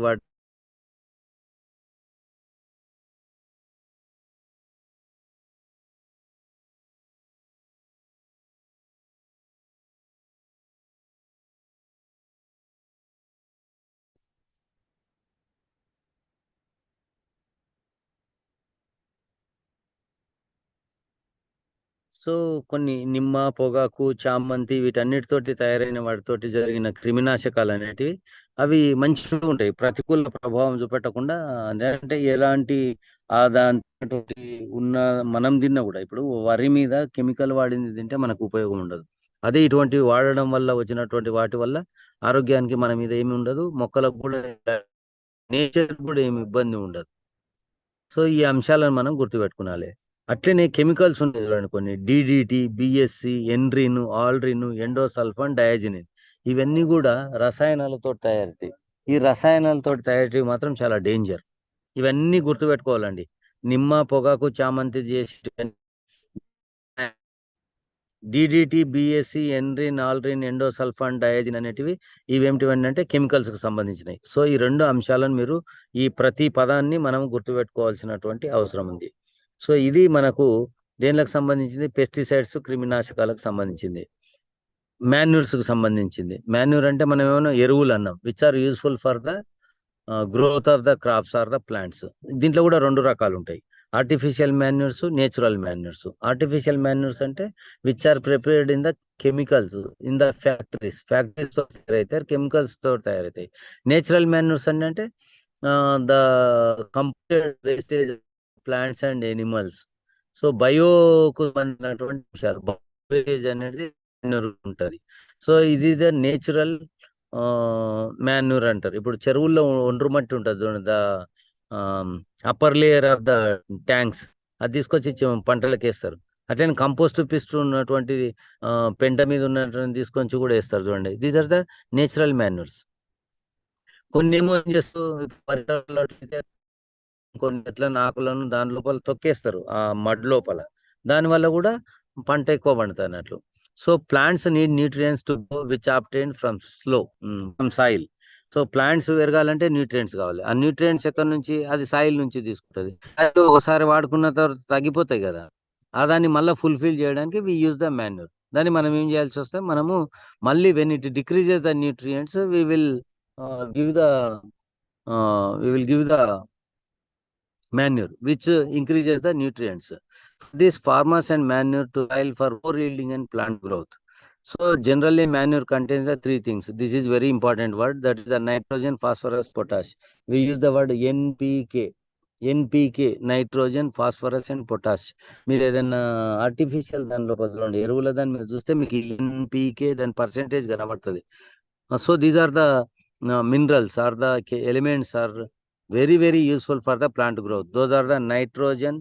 సో కొన్ని నిమ్మ, పొగాకు, చామంతి వీటన్నిటితోటి తయారైన వాటితోటి జరిగిన క్రిమినాశకాలు అనేటివి అవి మంచిగా ఉంటాయి, ప్రతికూల ప్రభావం చూపెట్టకుండా. అంటే ఎలాంటి దాంతోటి ఉన్న మనం తిన్నా కూడా, ఇప్పుడు వరి మీద కెమికల్ వాడింది తింటే మనకు ఉపయోగం ఉండదు. అదే ఇటువంటివి వాడడం వల్ల వచ్చినటువంటి వాటి వల్ల ఆరోగ్యానికి మన మీద ఏమి ఉండదు, మొక్కలకు కూడా, నేచర్ కూడా ఏమి ఇబ్బంది ఉండదు. సో ఈ అంశాలను మనం గుర్తుపెట్టుకోవాలి. అట్లనే కెమికల్స్ ఉన్నాయి చూడండి కొన్ని, DDT, BSC, endrin, aldrin, endosulfan, డయాజినిన్. ఇవన్నీ కూడా రసాయనాలతో తయారీ. ఈ రసాయనాలతో తయారీ మాత్రం చాలా డేంజర్. ఇవన్నీ గుర్తుపెట్టుకోవాలండి. నిమ్మ, పొగాకు, చామంతి చేసి DDT, BSC, endrin, aldrin, endosulfan, diazinon అనేటివి ఇవేమిటివన్నీ అంటే కెమికల్స్కి సంబంధించినవి. సో ఈ రెండు అంశాలను మీరు, ఈ ప్రతి పదాన్ని మనం గుర్తుపెట్టుకోవాల్సినటువంటి అవసరం ఉంది. సో ఇది మనకు దేనికి సంబంధించింది, పెస్టిసైడ్స్, క్రిమినాశకాలకు సంబంధించింది. మాన్యూర్స్కి సంబంధించింది. మాన్యూర్ అంటే మనం ఏమైనా ఎరువులు అన్నాం, which are useful for the growth of the crops or the plants. దీంట్లో కూడా రెండు రకాలు ఉంటాయి, artificial manures, natural manures. Artificial manures అంటే which are prepared in the chemicals in the factories తో తయారైతాయి, కెమికల్స్ తో తయారైతాయి. నేచురల్ మాన్యూర్స్ అంటే the complete wastage plants and animals. So బయోకు సంబంధించినటువంటి విషయాలు, బయోవేజ్ అనేది ఉంటుంది. సో ఇది ద నేచురల్ మాన్యూర్ అంటారు. ఇప్పుడు చెరువుల్లో ఒండ్రు మట్టి ఉంటుంది చూడండి, the upper layer of the tanks, అది తీసుకొచ్చి పంటలకు వేస్తారు. అట్లనే కంపోస్ట్ పిస్ట్ ఉన్నటువంటి పెంట మీద ఉన్నటువంటి తీసుకొచ్చి కూడా వేస్తారు చూడండి. These are the natural manures. కొన్ని ఏమో ఏం చేస్తారు, పరిసరాల్లో అట్లయితే కొన్ని చెట్లను, ఆకులను దాని లోపల తొక్కేస్తారు ఆ మడ్ లోపల. దానివల్ల కూడా పంట ఎక్కువ పండుతుంది అన్నట్లు. So plants need nutrients to grow which obtain from soil. So plants పెరగాలంటే న్యూట్రియంట్స్ కావాలి. ఆ న్యూట్రియంట్స్ ఎక్కడి నుంచి, అది సాయిల్ నుంచి తీసుకుంటుంది. అది ఒకసారి వాడుకున్న తర్వాత తగ్గిపోతాయి కదా, ఆ దాన్ని మళ్ళీ ఫుల్ఫిల్ చేయడానికి వి యూజ్ ద మాన్యూర్. దాన్ని మనం ఏం చేయాల్సి వస్తే, మనము మళ్ళీ when it decreases the nutrients give the we will give the manure, which increases the nutrients. These farmers and manure to soil for more yielding and plant growth. So generally manure contains the three things. This is very important word, that is the nitrogen, phosphorus, potash. We use the word NPK. NPK, nitrogen, phosphorus and potash. మీరు ఏదైనా ఆర్టిఫిషియల్ దాని లోపల చూడండి, ఎరువుల దాని మీద చూస్తే మీకు ఎన్పికే దాని పర్సెంటేజ్ కనబడుతుంది. So these are the minerals or the elements are very very useful for the plant growth. Those are the nitrogen,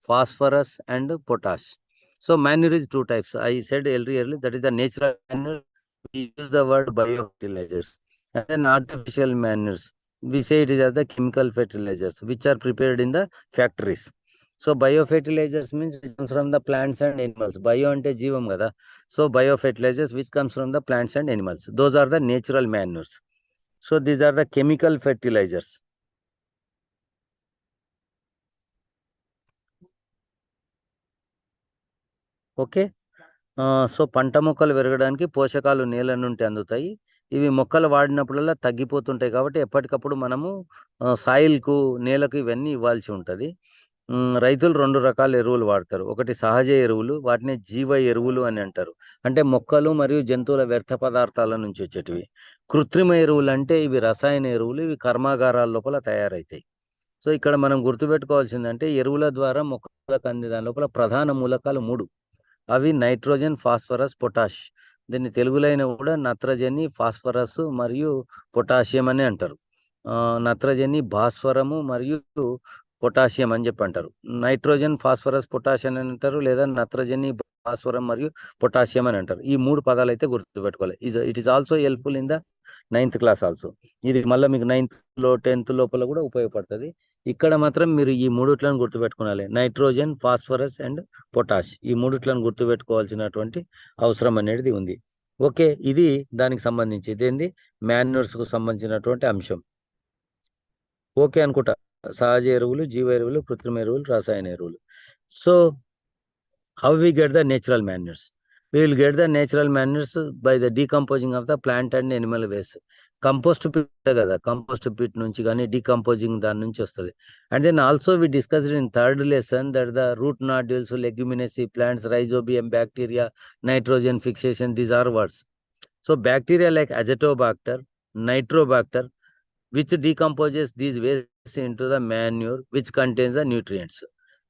phosphorus and potash. So manure is two types. I said earlier, that is the natural manure, we use the word biofertilizers. And then artificial manures, we say it is as the chemical fertilizers which are prepared in the factories. So biofertilizers means it comes from the plants and animals. Bio ante jeevam kada. So biofertilizers which comes from the plants and animals, those are the natural manures. So these are the chemical fertilizers. Okay. So పంట మొక్కలు పెరగడానికి పోషకాలు నేల నుండి అందుతాయి. ఇవి మొక్కలు వాడినప్పుడల్లా తగ్గిపోతుంటాయి కాబట్టి ఎప్పటికప్పుడు మనము సాయిల్కు, నేలకు ఇవన్నీ ఇవ్వాల్సి ఉంటుంది. రైతులు రెండు రకాల ఎరువులు వాడతారు. ఒకటి సహజ ఎరువులు, వాటిని జీవ ఎరువులు అని అంటారు. అంటే మొక్కలు మరియు జంతువుల వ్యర్థ పదార్థాల నుంచి వచ్చేటివి. కృత్రిమ ఎరువులు అంటే ఇవి రసాయన ఎరువులు, ఇవి కర్మాగారాల లోపల తయారవుతాయి. సో ఇక్కడ మనం గుర్తుపెట్టుకోవాల్సిందంటే, ఎరువుల ద్వారా మొక్కలకు అందే దాని లోపల ప్రధాన మూలకాలు మూడు. అవి నైట్రోజన్, ఫాస్ఫరస్, పొటాష్. దీన్ని తెలుగులో అయినా కూడా నత్రజని, ఫాస్ఫరస్ మరియు పొటాషియం అని అంటారు. నత్రజని, భాస్వరము మరియు పొటాషియం అని చెప్పి అంటారు. నైట్రోజన్, ఫాస్ఫరస్, పొటాషియం అని అంటారు, లేదా నత్రజని, భాస్వరం మరియు పొటాషియం అని అంటారు. ఈ మూడు పదాలు అయితే గుర్తుపెట్టుకోవాలి. It is also helpful in the 9th class also. ఇది మళ్ళీ మీకు 9th లో 10th లోపల కూడా ఉపయోగపడుతుంది. ఇక్కడ మాత్రం మీరు ఈ మూడిట్లను గుర్తుపెట్టుకోవాలి, నైట్రోజన్, ఫాస్ఫరస్ అండ్ పొటాష్. ఈ మూడిట్లను గుర్తుపెట్టుకోవాల్సినటువంటి అవసరం అనేది ఉంది. ఓకే, ఇది దానికి సంబంధించి, ఇదేంది మాన్యూర్స్ కు సంబంధించినటువంటి అంశం. ఓకే అనుకుంటా. సహజ ఎరువులు, జీవ ఎరువులు, కృత్రిమ ఎరువులు, రసాయన ఎరువులు. So how we get the natural manures? We will get the natural manures by the decomposing of the plant and animal waste. Compost pit కదా, కంపోస్ట్ పిట్ నుంచి కానీ డీకంపోజింగ్ దాని నుంచి వస్తుంది. And then also we discussed in third lesson that the root nodules, leguminosae plants, rhizobium, bacteria, nitrogen fixation, these are words. So bacteria like azotobacter, nitrobacter, which decomposes these wastes into the manure which contains the nutrients.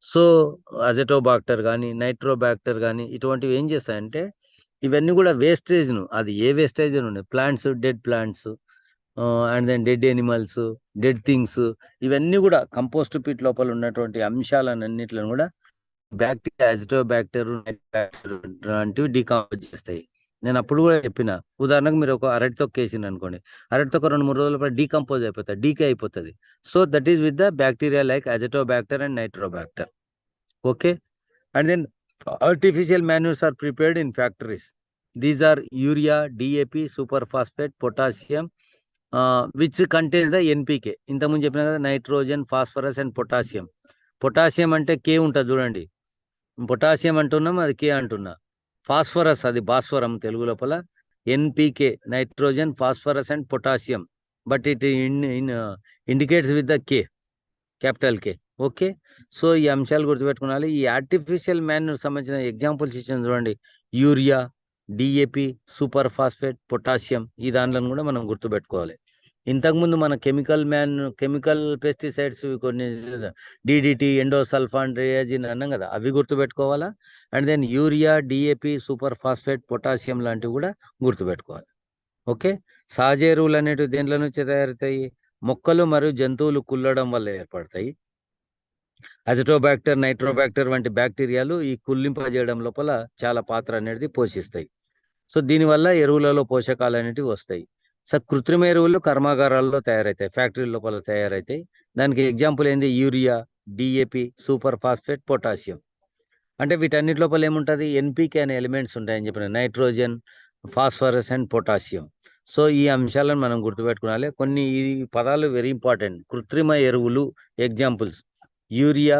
So azotobacter కానీ నైట్రోబాక్టర్ కానీ ఇటువంటివి ఏం చేస్తాయంటే ఇవన్నీ కూడా వేస్టేజ్ను, అది ఏ వేస్టేజ్ ఉన్నాయి, plants, dead plants, and then dead animals, dead things, ఇవన్నీ కూడా కంపోస్ట్ పిట్ లోపల ఉన్నటువంటి అంశాలన్నింటిని కూడా బ్యాక్టీరియా, అజిటోబాక్టర్, లాంటివి డీకంపోజ్ చేస్తాయి. నేను అప్పుడు కూడా చెప్పిన, ఉదాహరణకు మీరు ఒక అరటి తొక్క వేసింది అనుకోండి, అరటి తొక్క 2-3 రోజుల డీకంపోజ్ అయిపోతుంది, డీకే అయిపోతుంది. So that is with the bacteria like azotobacter and nitrobacter. Okay. And then artificial manures are prepared in factories. These are urea, DAP, super phosphate, potassium, which contains the NPK. ఇంతకుముందు చెప్పిన కదా, nitrogen, phosphorus and potassium. Potassium అంటే కే ఉంటుంది చూడండి, పొటాషియం అంటున్నాం, అది కే అంటున్నా. ఫాస్ఫరస్ అది భాస్వరం తెలుగు లోపల. NPK nitrogen, phosphorus and potassium, but it indicates with the K, capital K. Okay. So ఈ అంశాలు గుర్తుపెట్టుకోవాలి. ఈ ఆర్టిఫిషియల్ మాన్యూర్ సంబంధించిన ఎగ్జాంపుల్స్ ఇచ్చిన చూడండి, urea, DAP, super phosphate, potassium, ఈ దాంట్లో కూడా మనం గుర్తుపెట్టుకోవాలి. ఇంతకుముందు మన కెమికల్ పెస్టిసైడ్స్ కొన్ని డిడిటి, ఎండోసల్ఫాన్, రియాజిన్ అన్నాం కదా, అవి గుర్తుపెట్టుకోవాలా. అండ్ దెన్ urea, DAP, super phosphate, potassium లాంటివి కూడా గుర్తుపెట్టుకోవాలి. ఓకే. సహజ ఎరువులు అనేటివి దేంట్ల నుంచి తయారవుతాయి? మొక్కలు మరియు జంతువులు కుల్లడం వల్ల ఏర్పడతాయి. అజిటోబాక్టర్, నైట్రోబాక్టర్ వంటి బ్యాక్టీరియాలు ఈ కుల్లింపజేయడం లోపల చాలా పాత్ర అనేది పోషిస్తాయి. సో దీనివల్ల ఎరువులలో పోషకాలు అనేటివి వస్తాయి. సో కృత్రిమ ఎరువులు కర్మాగారాల్లో తయారవుతాయి, ఫ్యాక్టరీ లోపల తయారవుతాయి. దానికి ఎగ్జాంపుల్ ఏంది? Urea, DAP, super phosphate, potassium. అంటే వీటన్నిటి లోపల ఏముంటుంది? ఎన్పికే అనే ఎలిమెంట్స్ ఉంటాయని చెప్పిన, nitrogen, phosphorus and potassium. So ఈ అంశాలను మనం గుర్తుపెట్టుకోవాలి. కొన్ని ఈ పదాలు వెరీ ఇంపార్టెంట్. కృత్రిమ ఎరువులు examples urea,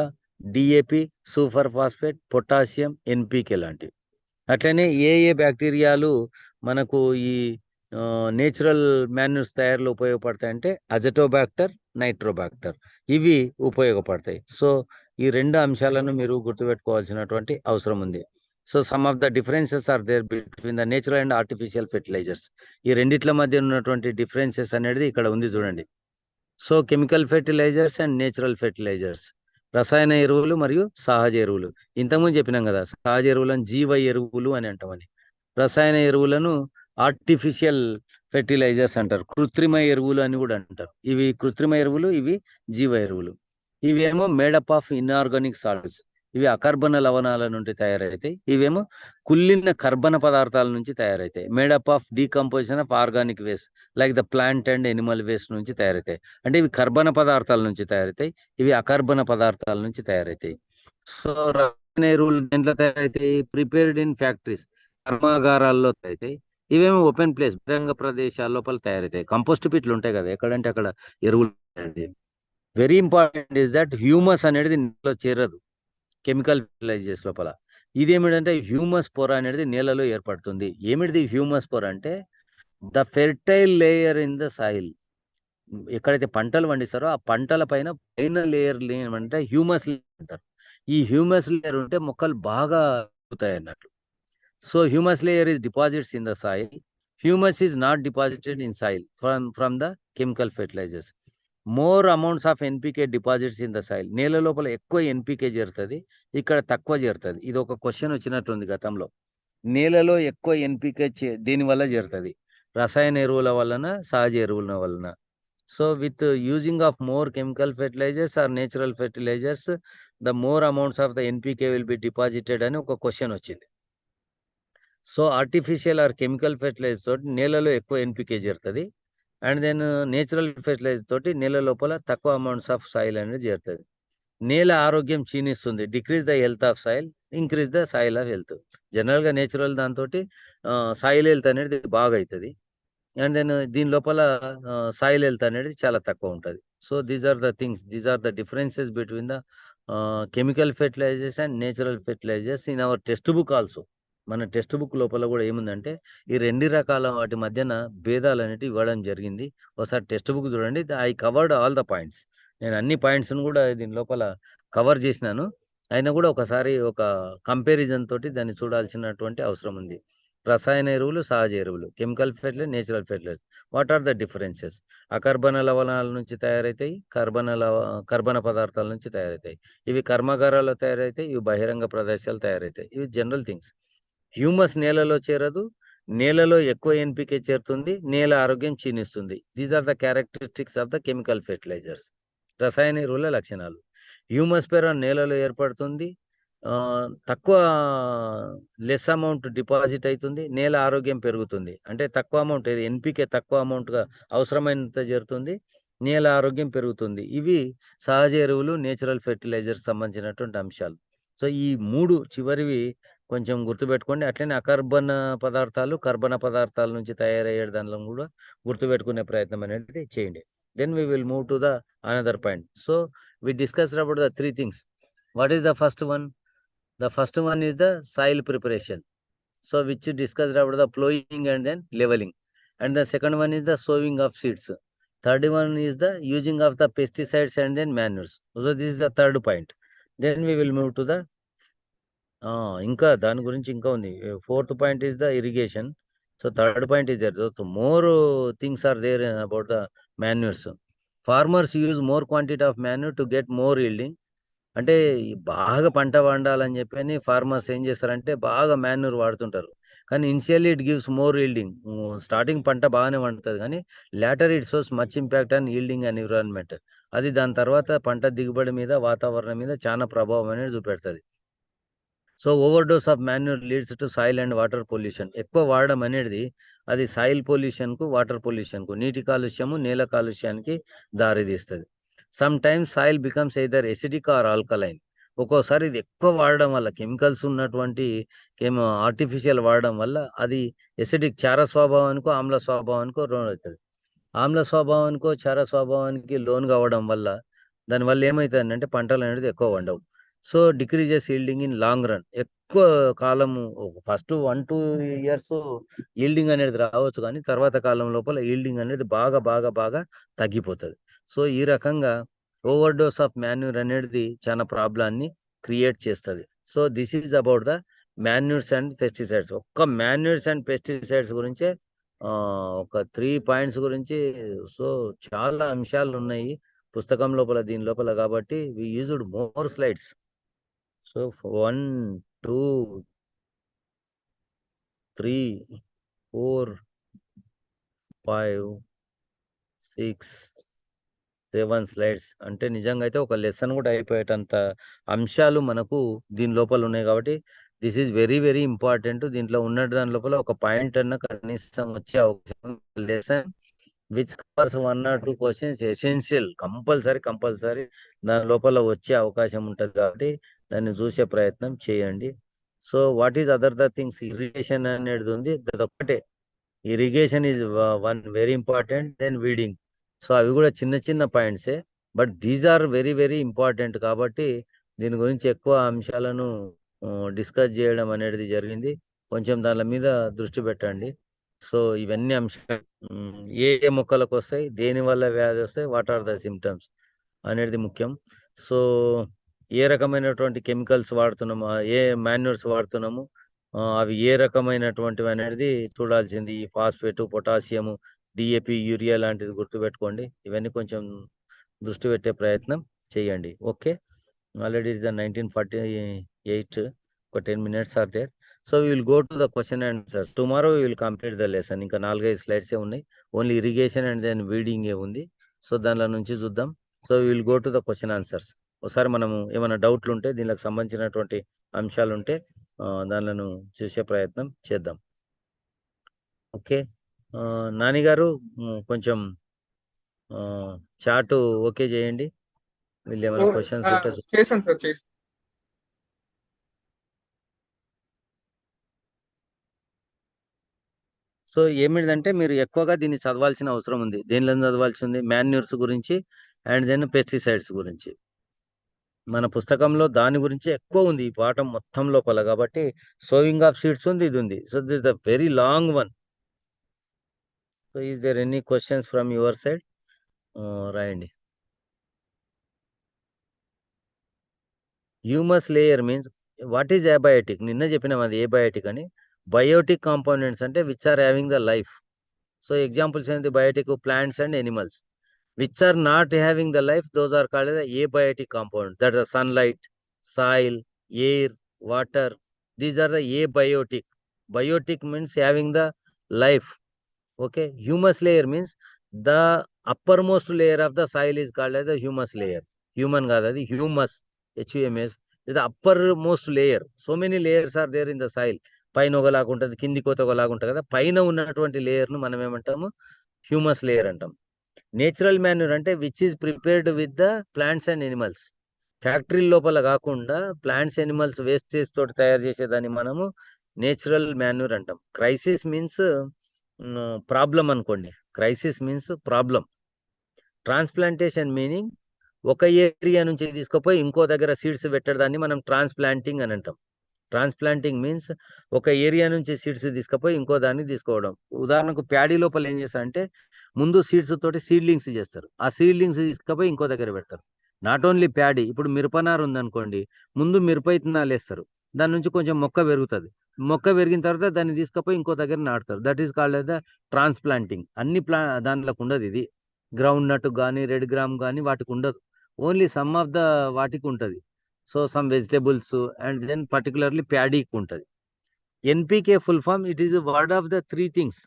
DAP, super phosphate, potassium, NPK లాంటివి. అట్లనే ఏ బ్యాక్టీరియాలు మనకు ఈ నేచురల్ మాన్యూర్స్ తయారీలో ఉపయోగపడతాయంటే అజటోబాక్టర్, నైట్రోబాక్టర్, ఇవి ఉపయోగపడతాయి. సో ఈ 2 అంశాలను మీరు గుర్తుపెట్టుకోవాల్సినటువంటి అవసరం ఉంది. So some of the differences are there between the natural and artificial fertilizers. ఈ రెండిట్ల మధ్య ఉన్నటువంటి డిఫరెన్సెస్ అనేది ఇక్కడ ఉంది చూడండి. So chemical fertilizers and natural fertilizers, రసాయన ఎరువులు మరియు సహజ ఎరువులు. ఇంతకుముందు చెప్పినాం కదా, సహజ ఎరువులను జీవ ఎరువులు అని అంటామని, రసాయన ఎరువులను ఆర్టిఫిషియల్ ఫెర్టిలైజర్స్ అంటారు, కృత్రిమ ఎరువులు అని కూడా అంటారు. ఇవి కృత్రిమ ఎరువులు, ఇవి జీవ ఎరువులు. ఇవేమో మేడప్ ఆఫ్ ఇన్ఆర్గానిక్ సాల్ట్స్, ఇవి అకర్బన లవణాల నుండి తయారవుతాయి. ఇవేమో కుళ్ళిన కర్బన పదార్థాల నుంచి తయారవుతాయి. Made up of decomposition of organic waste like the plant and Animal waste నుంచి తయారవుతాయి. అంటే ఇవి కర్బన పదార్థాల నుంచి తయారవుతాయి, ఇవి అకర్బన పదార్థాల నుంచి తయారవుతాయి. సో రసాయన ఎరువులు దేంట్లో తయారవుతాయి? ప్రిపేర్డ్ ఇన్ ఫ్యాక్టరీస్, కర్మాగారాల్లో తయారవుతాయి. ఇవేమో ఓపెన్ ప్లేస్, బహిరంగ ప్రదేశాల లోపల తయారవుతాయి. కంపోస్ట్ పిట్లు ఉంటాయి కదా, ఎక్కడంటే అక్కడ ఎరువులు తయారవుతాయి. Very important is that humus అనేది నేలలో చేరదు కెమికల్ ఫెర్టిలైజర్స్ లోపల. ఇదేమిటంటే హ్యూమస్ పొర అనేది నేలలో ఏర్పడుతుంది. ఏమిటిది హ్యూమస్ పొర అంటే? The fertile layer in the soil. ఎక్కడైతే పంటలు పండిస్తారో ఆ పంటల పైన లేయర్ ఏమంటే హ్యూమస్ లేయర్ అంటారు. ఈ హ్యూమస్ లేయర్ ఉంటే మొక్కలు బాగా ఎదుగుతాయి అన్నట్లు. So humus layer is deposits in the soil. Humus is not deposited in soil from the chemical fertilizers. More amounts of NPK deposits in the soil. నేల లోపల ఎక్కువ ఎన్పికే చేరుతుంది, ఇక్కడ తక్కువ చేరుతుంది. ఇది ఒక క్వశ్చన్ వచ్చినట్టుంది గతంలో. నేలలో ఎక్కువ ఎన్పికే దేని వల్ల చేరుతుంది? రసాయన ఎరువుల వలన, సహజ ఎరువుల వలన. So with using of more chemical fertilizers or natural fertilizers, the more amounts of the NPK will be deposited అని ఒక క్వశ్చన్ వచ్చింది. So artificial or chemical fertilizer తోటి నేలలో ఎక్కువ ఎన్పికే చేరుతుంది. అండ్ దెన్ నేచురల్ ఫెర్టిలైజర్ తోటి నేల లోపల తక్కువ అమౌంట్స్ ఆఫ్ సాయిల్ అనేది చేరుతుంది. నేల ఆరోగ్యం క్షీణిస్తుంది. Decrease the health of soil, increase the soil of health. జనరల్గా నేచురల్ దాంతో సాయిల్ హెల్త్ అనేది బాగా అవుతుంది. అండ్ దెన్ దీని లోపల సాయిల్ హెల్త్ అనేది చాలా తక్కువ ఉంటుంది. So these are the things, these are the differences between the chemical fertilizers and natural fertilizers in our textbook also. మన టెక్స్ట్ బుక్ లోపల కూడా ఏముందంటే ఈ 2 రకాల వాటి మధ్యన భేదాలనేటివి ఇవ్వడం జరిగింది. ఒకసారి టెక్స్ట్ బుక్ చూడండి. I covered all the points. నేను అన్ని పాయింట్స్‌ని కూడా దీని లోపల కవర్ చేసినాను. అయినా కూడా ఒకసారి ఒక కంపారిజన్ తోటి దాన్ని చూడాల్సినటువంటి అవసరం ఉంది. రసాయన ఎరువులు, సహజ ఎరువులు, chemical fertilizer, natural fertilizer. What are the differences? అకర్బన లవణాల నుంచి తయారైతాయి. కర్బన పదార్థాల నుంచి తయారైతాయి. ఇవి కర్మాగారాల్లో తయారైతాయి. ఇవి బహిరంగ ప్రదేశాలు తయారైతాయి. ఇవి జనరల్ థింగ్స్. హ్యూమస్ నేలలో చేరదు. నేలలో ఎక్కువ ఎన్‌పికే చేరుతుంది. నేల ఆరోగ్యం క్షీణిస్తుంది. These are the characteristics of the chemical fertilizers. రసాయన ఎరువుల లక్షణాలు. హ్యూమస్ పెరాన్ నేలలో ఏర్పడుతుంది. తక్కువ లెస్ అమౌంట్ డిపాజిట్ అయితుంది. నేల ఆరోగ్యం పెరుగుతుంది. అంటే తక్కువ అమౌంట్ ఎన్‌పికే తక్కువ అమౌంట్‌గా అవసరమైనంత చేరుతుంది. నేల ఆరోగ్యం పెరుగుతుంది. ఇవి సహజ ఎరువులు, నేచురల్ ఫెర్టిలైజర్స్ సంబంధించినటువంటి అంశాలు. సో, ఈ 3 చివరివి కొంచెం గుర్తుపెట్టుకోండి. అట్లనే అకర్బన పదార్థాలు, కర్బన పదార్థాల నుంచి తయారయ్యే దానిలో కూడా గుర్తుపెట్టుకునే ప్రయత్నం అనేది చేయండి. Then we will move to the another point. So, we discussed about the 3 things. What is the first one? The first one is the soil preparation. So, which discussed about the plowing and then leveling. And the second one is the sowing of seeds. Third one is the using of the pesticides and then manures. So, this is the third point. Then we will move to the ఇంకా దాని గురించి ఇంకా ఉంది. Fourth point is the irrigation. So, third point is there. So, more things are there about the manures. Farmers use more quantity of manure to get more yielding. అంటే ఈ బాగా పంట పండాలని చెప్పని ఫార్మర్స్ ఏం చేస్తారంటే బాగా మాన్యూర్ వాడుతుంటారు. కానీ initially it gives more yielding. Starting పంట బాగానే పండుతది కానీ later it shows much impact on yielding and environment. అది దాని తర్వాత పంట దిగుబడి మీద, వాతావరణం మీద చాలా ప్రభావం అనేది చూపెడతది. So, overdose of manure leads to soil and water pollution. ఎక్కువ వాడడం అనేది అది సాయిల్ పొల్యూషన్‌కు, వాటర్ పొల్యూషన్‌కు, నీటి కాలుష్యము, నేల కాలుష్యానికి దారితీస్తది. Sometimes soil becomes either acidic or alkaline. ఒక్కోసారి ఇది ఎక్కువ వాడడం వల్ల కెమికల్స్ ఉన్నటువంటి ఆర్టిఫిషియల్ వాడడం వల్ల అది ఎసిడిక్ క్షార స్వభావానికో, ఆమ్ల స్వభావానికో లోనవుతది. ఆమ్ల స్వభావానికో, క్షార స్వభావానికి లోను అవ్వడం వల్ల దానివల్ల ఏమైతదంటే పంటలనేది ఎక్కువ పండవు. So, decreases yielding in long run. ఎక్కువ కాలము ఫస్ట్ 1, 2 ఇయర్స్ యీల్డింగ్ అనేది రావచ్చు గానీ, తర్వాత కాలం లోపల యీల్డింగ్ అనేది బాగా తగ్గిపోతది. సో, ఈ రకంగా ఓవర్‌డోస్ ఆఫ్ మాన్యూర్ అనేది చాలా ప్రాబ్లమ్‌ని క్రియేట్ చేస్తది. So, this is about the manures and pesticides. ఒక్క మాన్యూర్స్ అండ్ పెస్టిసైడ్స్ గురించే ఒక 3 పాయింట్స్ గురించి సో, చాలా అంశాలున్నాయి పుస్తకం లోపల, దీని లోపల కాబట్టి we used more slides. So, 1, 2, 3, 4, 5, 6, 7 slides. అంటే నిజంగా అయితే ఒక లెసన్ కూడా అయిపోయేటంత అంశాలు మనకు దీని లోపల ఉన్నాయి కాబట్టి దిస్ ఈజ్ వెరీ ఇంపార్టెంట్. దీంట్లో ఉన్న దాని లోపల ఒక పాయింట్ అన్నా కనీసం వచ్చే అవకాశం lesson which covers 1 or 2 questions essential compulsory దాని లోపల వచ్చే అవకాశం ఉంటది కాబట్టి దాన్ని చూసే ప్రయత్నం చేయండి. So, what is other the things irrigation అనేది ఉంది. అదొక్కటే. Irrigation is one very important. Then weeding. So, అవి కూడా చిన్న పాయింట్సే. But these are very important కాబట్టి దీని గురించి ఎక్కువ అంశాలను డిస్కస్ చేయడం అనేది జరిగింది. కొంచెం దాని మీద దృష్టి పెట్టండి. సో, ఇవన్నీ అంశాలు ఏ మొక్కలకొస్తాయి? దేనివల్ల వ్యాధొస్తాయి? What are the symptoms? అనేది ముఖ్యం. సో, ఏ రకమైనటువంటి కెమికల్స్ వాడుతున్నాము? ఏ మాన్యూర్స్ వాడుతున్నాము? అవి ఏ రకమైనటువంటివనేది చూడాల్సింది. ఈ ఫాస్ఫేటు, పొటాషియము, డీఏపీ, యూరియా లాంటిది గుర్తుపెట్టుకోండి. ఇవన్నీ కొంచెం దృష్టి పెట్టే ప్రయత్నం చేయండి. ఓకే. Already it's the 19:48. ఒక 10 minutes are there. So, we will go to the question and answers. Tomorrow we will complete the lesson. ఇంకా 4, 5 స్లైడ్సే ఉన్నాయి. ఓన్లీ ఇరిగేషన్ అండ్ దెన్ వీడింగే ఉంది. సో, దానిలో నుంచి చూద్దాం. So, we will go to the question answers. ఒకసారి మనము ఏమైనా డౌట్లుంటే దీనికి సంబంధించినటువంటి అంశాలుంటే దానిలను చూసే ప్రయత్నం చేద్దాం. ఓకే. నాని గారు కొంచెం చాటు ఓకే చేయండి. వీళ్ళేమైనా క్వెషన్స్ ఉంటే చేశాను సార్, చేసి. సో, ఏమిటిదంటే మీరు ఎక్కువగా దీన్ని చదవాల్సిన అవసరం ఉంది. దేనిలో చదవాల్సి ఉంది? మాన్యూర్స్ గురించి అండ్ దెన్ పెస్టిసైడ్స్ గురించి. మన పుస్తకంలో దాని గురించి ఎక్కువ ఉంది ఈ పాఠం మొత్తం లోపల. కాబట్టి సోయింగ్ ఆఫ్ సీడ్స్ ఉంది, ఇది ఉంది. So this the very long one. So is there any questions from your side? రాయండి. Humus layer means what is abiotic? నిన్న చెప్పినాం అది ఏబయోటిక్ అని. బయోటిక్ కాంపోనెంట్స్ అంటే which are having the life. So examples ఏంటి? Biotic plants and animals. Which are not having the life, those are called as the abiotic components. That is sunlight, soil, air, water. These are the abiotic. Biotic means having the life. Okay. Humus layer means the uppermost layer of the soil is called as the humus layer. Human కాదు అది humus. HUMS is the uppermost layer. So many layers are there in the soil. పైన ఒకలాగా ఉంటుంది, కింది కోత ఒకలాగా ఉంటుంది కదా. పైన ఉన్నటువంటి లేయర్ ను మనం ఏమంటాము? హ్యూమస్ లేయర్ అంటాం. నేచురల్ మాన్యూర్ అంటే which is prepared with the plants and animals. Factory లోపల కాకుండా ప్లాంట్స్ ఎనిమల్స్ వేస్టేజ్ తోటి తయారు చేసేదాన్ని మనము నేచురల్ మాన్యూర్ అంటాం. క్రైసిస్ మీన్స్ ప్రాబ్లం అనుకోండి. Crisis means problem. Transplantation meaning ఒక ఏరియా నుంచి తీసుకుపోయి ఇంకో దగ్గర సీడ్స్ పెట్టడాన్ని మనం ట్రాన్స్ప్లాంటింగ్ అని అంటాం. ట్రాన్స్ప్లాంటింగ్ మీన్స్ ఒక ఏరియా నుంచి సీడ్స్ తీసుకుపోయి ఇంకో దాన్ని తీసుకోవడం. ఉదాహరణకు ప్యాడీ లోపల ఏం చేస్తారంటే ముందు సీడ్స్ తోటి సీడ్లింగ్స్ చేస్తారు. ఆ సీడ్లింగ్స్ తీసుకుపోయి ఇంకో దగ్గర పెడతారు. నాట్ ఓన్లీ ప్యాడీ, ఇప్పుడు మిరపనారు ఉందనుకోండి, ముందు మిరప విత్తనాలు వేస్తారు. దాని నుంచి కొంచెం మొక్క పెరుగుతుంది. మొక్క పెరిగిన తర్వాత దాన్ని తీసుకుపోయి ఇంకో దగ్గర నాటుతారు. That is called the transplanting. అన్ని దాంట్లోకి ఉండదు ఇది. గ్రౌండ్ నట్ కానీ రెడ్ గ్రామ్ కానీ వాటికి ఉండదు. ఓన్లీ సమ్ ఆఫ్ ద వాటికి ఉంటుంది. So some vegetables and then particularly ప్యాడీకి ఉంటుంది. NPK full form, it is word of the three things.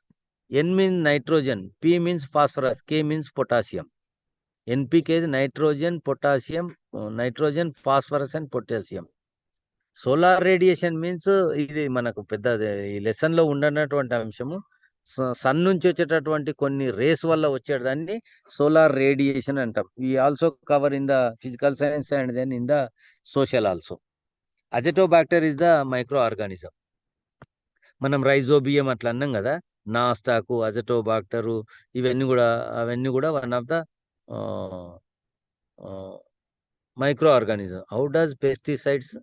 N means nitrogen, P means phosphorus, K means potassium. NPK is nitrogen, potassium, nitrogen, phosphorus and potassium. Solar radiation means ఇది మనకు పెద్ద ఈ లెసన్ లో ఉండనటువంటి అంశము. సన్ నుంచి వచ్చేటటువంటి కొన్ని రేస్ వల్ల వచ్చేదాన్ని సోలార్ రేడియేషన్ అంటాం. ఈ also cover in the physical science and then in the social also. Azotobacter is the micro organism. మనం రైజోబియం అట్లా అన్నాం కదా, నాస్టాకు, అజటోబాక్టరు, అవన్నీ కూడా one of the micro organism. How does pesticides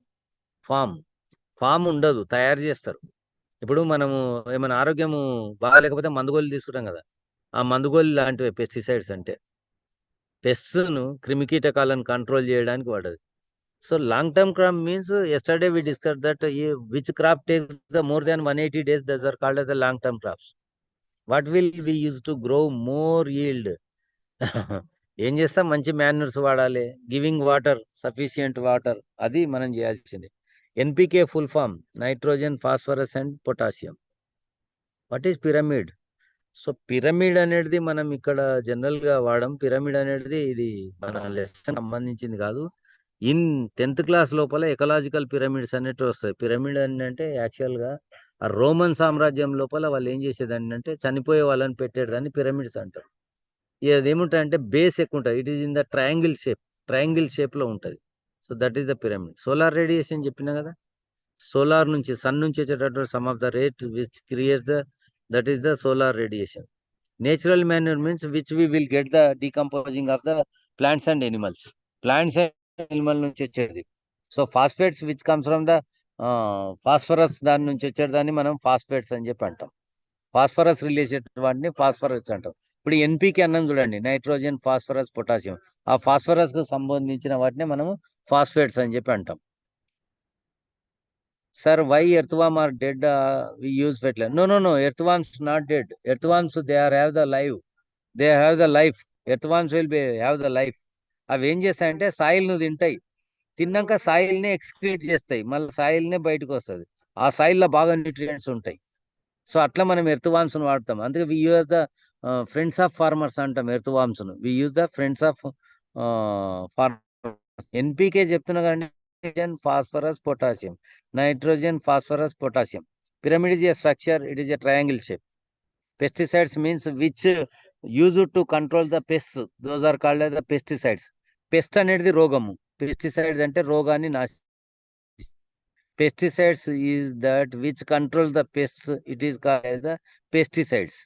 form ఉండదు, తయారు చేస్తారు. ఇప్పుడు మనము ఏమైనా ఆరోగ్యము బాగాలేకపోతే మందుగోలు తీసుకుంటాం కదా, ఆ మందుగోలు లాంటివి పెస్టిసైడ్స్ అంటే. పెస్ట్ను, క్రిమికీటకాలను కంట్రోల్ చేయడానికి వాడదు. So long term crop means yesterday we discussed that which crop takes the more than 180 days, those are called as the long term crops. What will we use to grow more yield? ఏం చేస్తాం? మంచి మాన్యూర్స్ వాడాలి, గివింగ్ వాటర్, సఫిషియంట్ వాటర్, అది మనం చేయాల్సింది. NPK full form nitrogen, phosphorus and potassium. What is pyramid? So pyramid అనేది మనం ఇక్కడ జనరల్ గా వాడడం. పిరమిడ్ అనేది ఇది మన లెసన్ సంబంధించింది కాదు. ఇన్ 10th క్లాస్ లోపల ఎకలాజికల్ పిరమిడ్స్ అనేవి వస్తాయి. పిరమిడ్ అంటే యాక్చువల్గా ఆ రోమన్ సామ్రాజ్యం లోపల వాళ్ళు ఏం చేసేదాన్ని అంటే చనిపోయే వాళ్ళని పెట్టేదాన్ని పిరమిడ్స్ అంటారు. ఇది ఏముంటాయంటే బేస్ ఎక్కువ ఉంటుంది. It is in the triangle shape లో ఉంటుంది. So that is the pyramid. Solar radiation చెప్పినా కదా, సోలార్ నుంచి, సన్ నుంచి వచ్చేటటువంటి some of the rate which creates that is the solar radiation. Natural manure means which we will get the decomposing of the plants and animals. Plants and animal నుంచి వచ్చేది. So phosphates which comes from the phosphorus, దాని నుంచి వచ్చేదాన్ని మనం ఫాస్ఫేట్స్ అని చెప్పి అంటాం. ఫాస్ఫరస్ రిలేటెడ్ వాటిని ఫాస్ఫరస్ అంటాం. ఇప్పుడు ఎన్పికే అన్నం చూడండి, నైట్రోజన్, ఫాస్ఫరస్, పొటాషియం. ఆ ఫాస్ఫరస్ కు సంబంధించిన వాటిని మనము ఫాస్ఫేట్స్ అని చెప్పి అంటాం. Sir, why earthworm are dead? We use fertilizer. No. Earthworms not dead. Earthworms, they have the life. They have the life. Earthworms will have the life. అవి ఏం చేస్తాయంటే సాయిల్ ను తింటాయి. తిన్నాక సాయిల్ ని ఎక్స్క్రీట్ చేస్తాయి. మళ్ళీ సాయిల్ నే బయటకు వస్తుంది. ఆ సాయిల్ లో బాగా న్యూట్రియంట్స్ ఉంటాయి. సో అట్లా మనం ఎర్త్వామ్స్ ను వాడతాం. అందుకే we use the friends of farmers అంటాం. ఎర్త్వామ్స్ ను we use the friends of farmers. NPK చెప్తున్నా కానీ phosphorus, potassium, nitrogen, phosphorus, potassium. Pyramid is a structure, it is a triangle shape. Pesticides means which used to control the pests, those are called as the pesticides. Pest అనేది రోగము, పెస్టిసైడ్స్ అంటే రోగాన్ని నాశ. Pesticides is that which control the pests, it is called as the pesticides.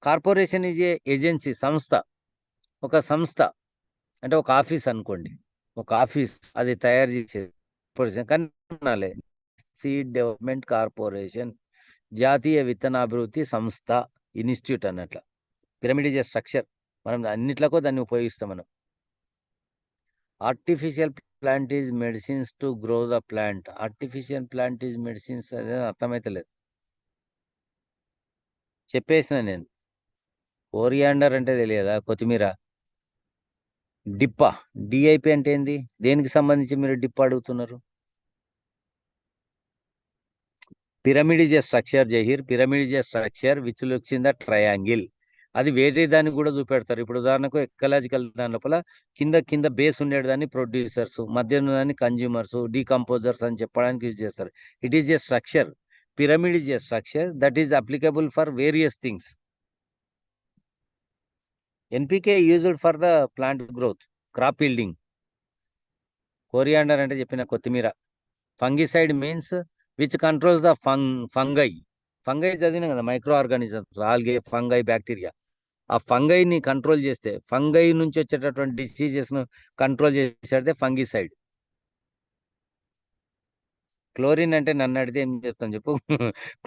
Corporation is a agency, సంస్థ. ఒక సంస్థ అంటే ఒక ఆఫీస్ అనుకోండి. ఒక ఆఫీస్ అది తయారు చేసేది కానీ సీడ్ డెవలప్మెంట్ కార్పొరేషన్, జాతీయ విత్తనాభివృద్ధి సంస్థ, ఇన్స్టిట్యూట్ అన్నట్ల. Pyramid is a structure. మనం అన్నిట్లకో దాన్ని ఉపయోగిస్తాం మనం. Artificial plant is medicines to grow the plant. Artificial plant is medicines అదే అర్థమైతలేదు. చెప్పేసిన నేను. కోరియాండర్ అంటే తెలియదా? కొత్తిమీర. డిప్పా, డిఐపి అంటే ఏంది? దేనికి సంబంధించి మీరు డిప్ప అడుగుతున్నారు? Pyramid is a structure Zaheer. Pyramid is a structure which looks in the triangle. అది వేరే దాన్ని కూడా చూపెడతారు. ఇప్పుడు ఉదాహరణకు ఎకలాజికల్ దాని లోపల కింద కింద బేస్ ఉండేదాన్ని ప్రొడ్యూసర్స్, మధ్య ఉన్నదాన్ని కన్జ్యూమర్స్, డీకంపోజర్స్ అని చెప్పడానికి యూజ్ చేస్తారు. It is a structure. Pyramid is a structure that is applicable for various things. NPK used for the plant growth, crop yielding. Coriander అంటే చెప్పిన కొత్తిమీర. Fungicide means which controls the fungi. Fungi చదివిన కదా, micro organisms, algae, fungi, bacteria. ఆ ఫంగైని కంట్రోల్ చేస్తే, ఫంగై నుంచి వచ్చేటటువంటి డిసీజెస్ను కంట్రోల్ చేసేదే ఫంగిసైడ్. క్లోరిన్ అంటే నన్ను అడిగితే ఏం చేస్తాను చెప్పు.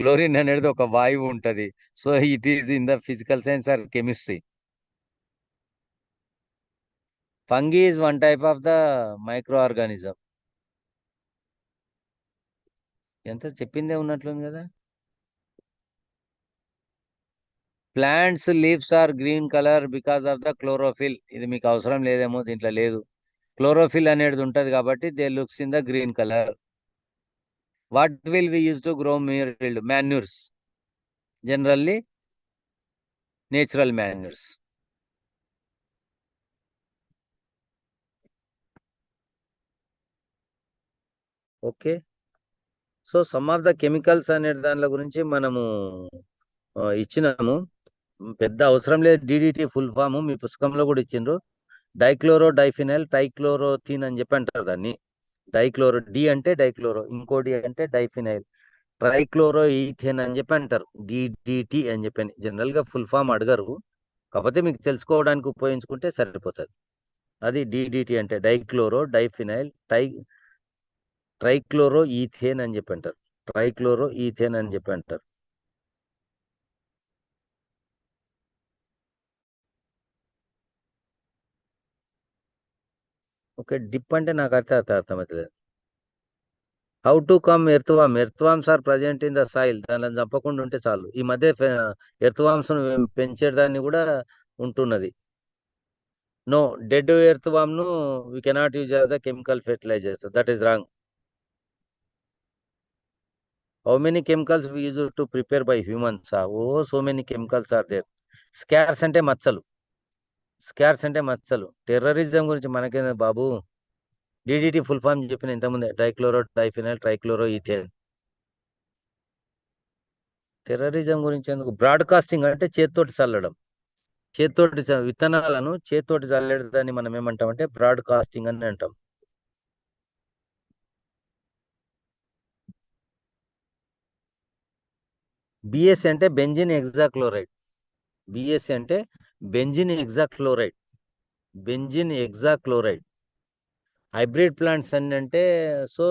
క్లోరిన్ అనేది ఒక వాయువు ఉంటుంది. So it is in the physical science or chemistry. Fungi is one type of the micro organism. ఎంత చెప్పిందే ఉన్నట్లుంది కదా. Plants leaves are green colour because of the chlorophyll. ఇది మీకు అవసరం లేదేమో, దీంట్లో లేదు. క్లోరోఫిల్ అనేది ఉంటుంది కాబట్టి they looks in the green colour. What will we use to grow manures? Generally natural manures. Okay. So some of the chemicals అనే దానిల గురించి మనము ఇచ్చినాము. పెద్ద అవసరం లేదు. డిడిటి ఫుల్ ఫామ్ మీ పుస్తకంలో కూడా ఇచ్చిండ్రు. డైక్లోరో డైఫినైల్ ట్రైక్లోరోథీన్ అని చెప్పి అంటారు దాన్ని. డైక్లోరో, డి అంటే డైక్లోరో, ఇంకోటి అంటే డైఫినైల్, ట్రైక్లోరో ఈథేన్ అని చెప్పి అంటారు. డిడిటి అని చెప్పని జనరల్ గా ఫుల్ ఫామ్ అడగరు. కాకపోతే మీకు తెలుసుకోవడానికి ఉపయోగించుకుంటే సరిపోతుంది. అది డిడిటి అంటే డైక్లోరో డైఫినైల్ ట్రైక్లోరో ఈథేన్ అని చెప్పి అంటారు. ట్రైక్లోరో ఈథేన్ అని చెప్పి అంటారు. ఓకే. డిప్ అంటే నాకు అర్థమవుతలేదు. How to come earthworm. Earthworms are present in the soil. దానిని చంపకుండా ఉంటే చాలు. ఈ మధ్య ఎర్త్వామ్స్ పెంచేదాన్ని కూడా ఉంటున్నది. నో, డెడ్ ఎర్త్వామ్ ను we cannot use as the chemical fertilizers. That is wrong. How many chemicals we use to prepare by humans? Oh so many chemicals are there. Scars అంటే మచ్చలు. స్కార్స్ అంటే మచ్చలు. టెర్రరిజం గురించి మనకేంది బాబు. డిడిటి ఫుల్ ఫామ్ చెప్పిన ఇంతకుముందే, dichloro diphenyl trichloro ethane. Terrorism గురించి ఎందుకు? బ్రాడ్కాస్టింగ్ అంటే చేత్తోటి చల్లడం. విత్తనాలను చేత్తోటి చల్లడాన్ని మనం ఏమంటామంటే బ్రాడ్కాస్టింగ్ అని అంటాం. బిఎస్సి అంటే బెంజిన్ ఎగ్జాక్లోరైడ్. బిఎస్సి అంటే బెంజిన్ ఎగ్జాక్లోరైడ్. బెంజిన్ ఎగ్జాక్లోరైడ్. హైబ్రిడ్ ప్లాంట్స్ అని అంటే, సో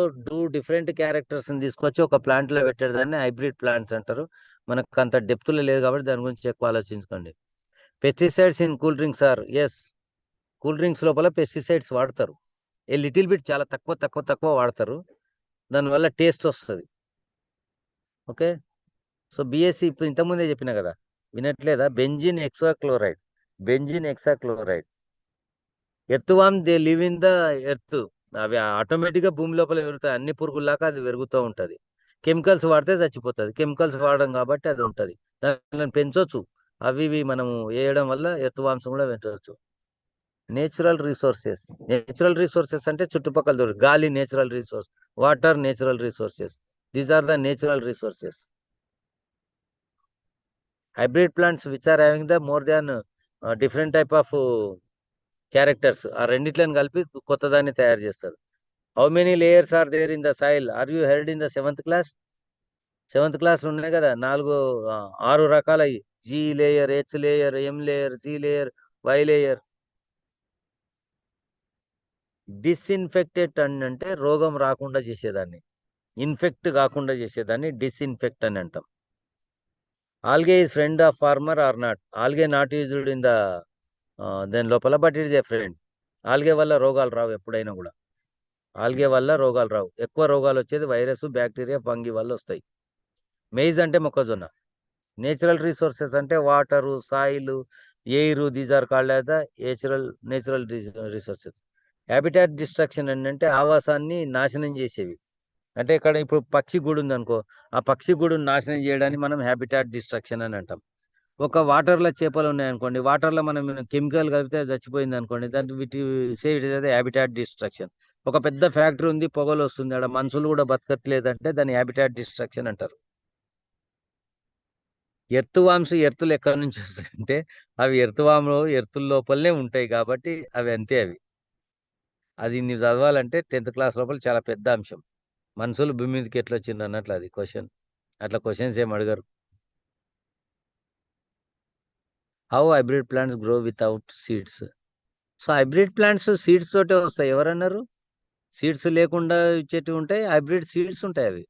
డిఫరెంట్ క్యారెక్టర్స్ తీసుకొచ్చి ఒక ప్లాంట్ లో పెట్టేదాన్ని హైబ్రిడ్ ప్లాంట్స్ అంటారు. మనకు అంత డెప్త్ లో లేదు కాబట్టి దాని గురించి ఎక్కువ ఆలోచించుకోండి. Pesticides in cool drinks or, yes, cool drinks లోపల పెస్టిసైడ్స్ వాడతారు. ఏ లిటిల్ బిట్, చాలా తక్కువ తక్కువ తక్కువ వాడతారు. దానివల్ల టేస్ట్ వస్తుంది. ఓకే. సో బిఎస్సి ఇప్పుడు ఇంతకుముందే చెప్పిన కదా, వినట్లేదా? Benzene hexachloride. Benzene hexachloride. Earthworm they live in the earth. అవి ఆటోమేటిక్ గా భూమి లోపల పెరుగుతాయి. అన్ని పురుగుల్లాగా అది పెరుగుతూ ఉంటది. కెమికల్స్ వాడితే చచ్చిపోతుంది. కెమికల్స్ వాడడం కాబట్టి అది ఉంటది. దాన్ని పెంచవచ్చు. అవి ఇవి మనము వేయడం వల్ల ఎర్త్వామ్స్ కూడా పెంచవచ్చు. Natural resources. నేచురల్ రిసోర్సెస్ అంటే చుట్టుపక్కల దొరికి గాలి natural resource, water natural resources. These are the natural resources. Hybrid plants which are having the more than different type of characters, ఆ రెండిట్లను కలిపి కొత్త దాన్ని తయారు చేస్తారు. How many layers are there in the soil? Are you held in the seventh class? Seventh class ఉన్నాయి కదా, 6 రకాల. G layer, H layer, M layer, C layer, Y layer. Disinfected అని అంటే రోగం రాకుండా చేసేదాన్ని, ఇన్ఫెక్ట్ కాకుండా చేసేదాన్ని డిస్ఇన్ఫెక్ట్ అని అంటాం. Algae is friend of farmer or not? Algae not used in the దాని లోపల, but it is a friend. Algae వల్ల రోగాలు రావు ఎప్పుడైనా కూడా. ఆల్గే వల్ల రోగాలు రావు. ఎక్కువ రోగాలు వచ్చేది వైరస్, బ్యాక్టీరియా, ఫంగి వల్ల వస్తాయి. మెయిజ్ అంటే మొక్కజొన్న. నేచురల్ రిసోర్సెస్ అంటే water, soil, air, these are called as the natural resources. Habitat destruction అంటే ఆవాసాన్ని నాశనం చేసేవి. అంటే ఇక్కడ ఇప్పుడు పక్షి గూడు ఉందనుకో, ఆ పక్షి గూడును నాశనం చేయడాన్ని మనం హ్యాబిటాట్ డిస్ట్రక్షన్ అని అంటాం. ఒక వాటర్లో చేపలు ఉన్నాయనుకోండి, వాటర్లో మనం కెమికల్ కలిపితే అది చచ్చిపోయింది అనుకోండి, దాన్ని వీటి సేవ్ చేసేది హ్యాబిటాట్ డిస్ట్రక్షన్. ఒక పెద్ద ఫ్యాక్టరీ ఉంది, పొగలు వస్తుంది, ఆడ మనుషులు కూడా బతకట్లేదంటే దాన్ని హ్యాబిటాట్ డిస్ట్రక్షన్ అంటారు. ఎర్తువామ్స్ ఎర్తులు ఎక్కడి నుంచి వస్తాయంటే అవి ఎర్తువాములు ఎర్తుల లోపలనే ఉంటాయి కాబట్టి అవి అంతే. అది నువ్వు చదవాలంటే 10th క్లాస్ లోపల చాలా పెద్ద అంశం. మనుషులు భూమి మీదకి ఎట్లా వచ్చిండ్రు అన్నట్లు అది క్వశ్చన్. అట్లా క్వశ్చన్స్ ఏం అడగరు. How hybrid plants grow without seeds? So hybrid plants seeds తోటే వస్తాయి ఎవరన్నారు? సీడ్స్ లేకుండా ఇచ్చేటివి ఉంటాయి, హైబ్రిడ్ సీడ్స్ ఉంటాయి అవి.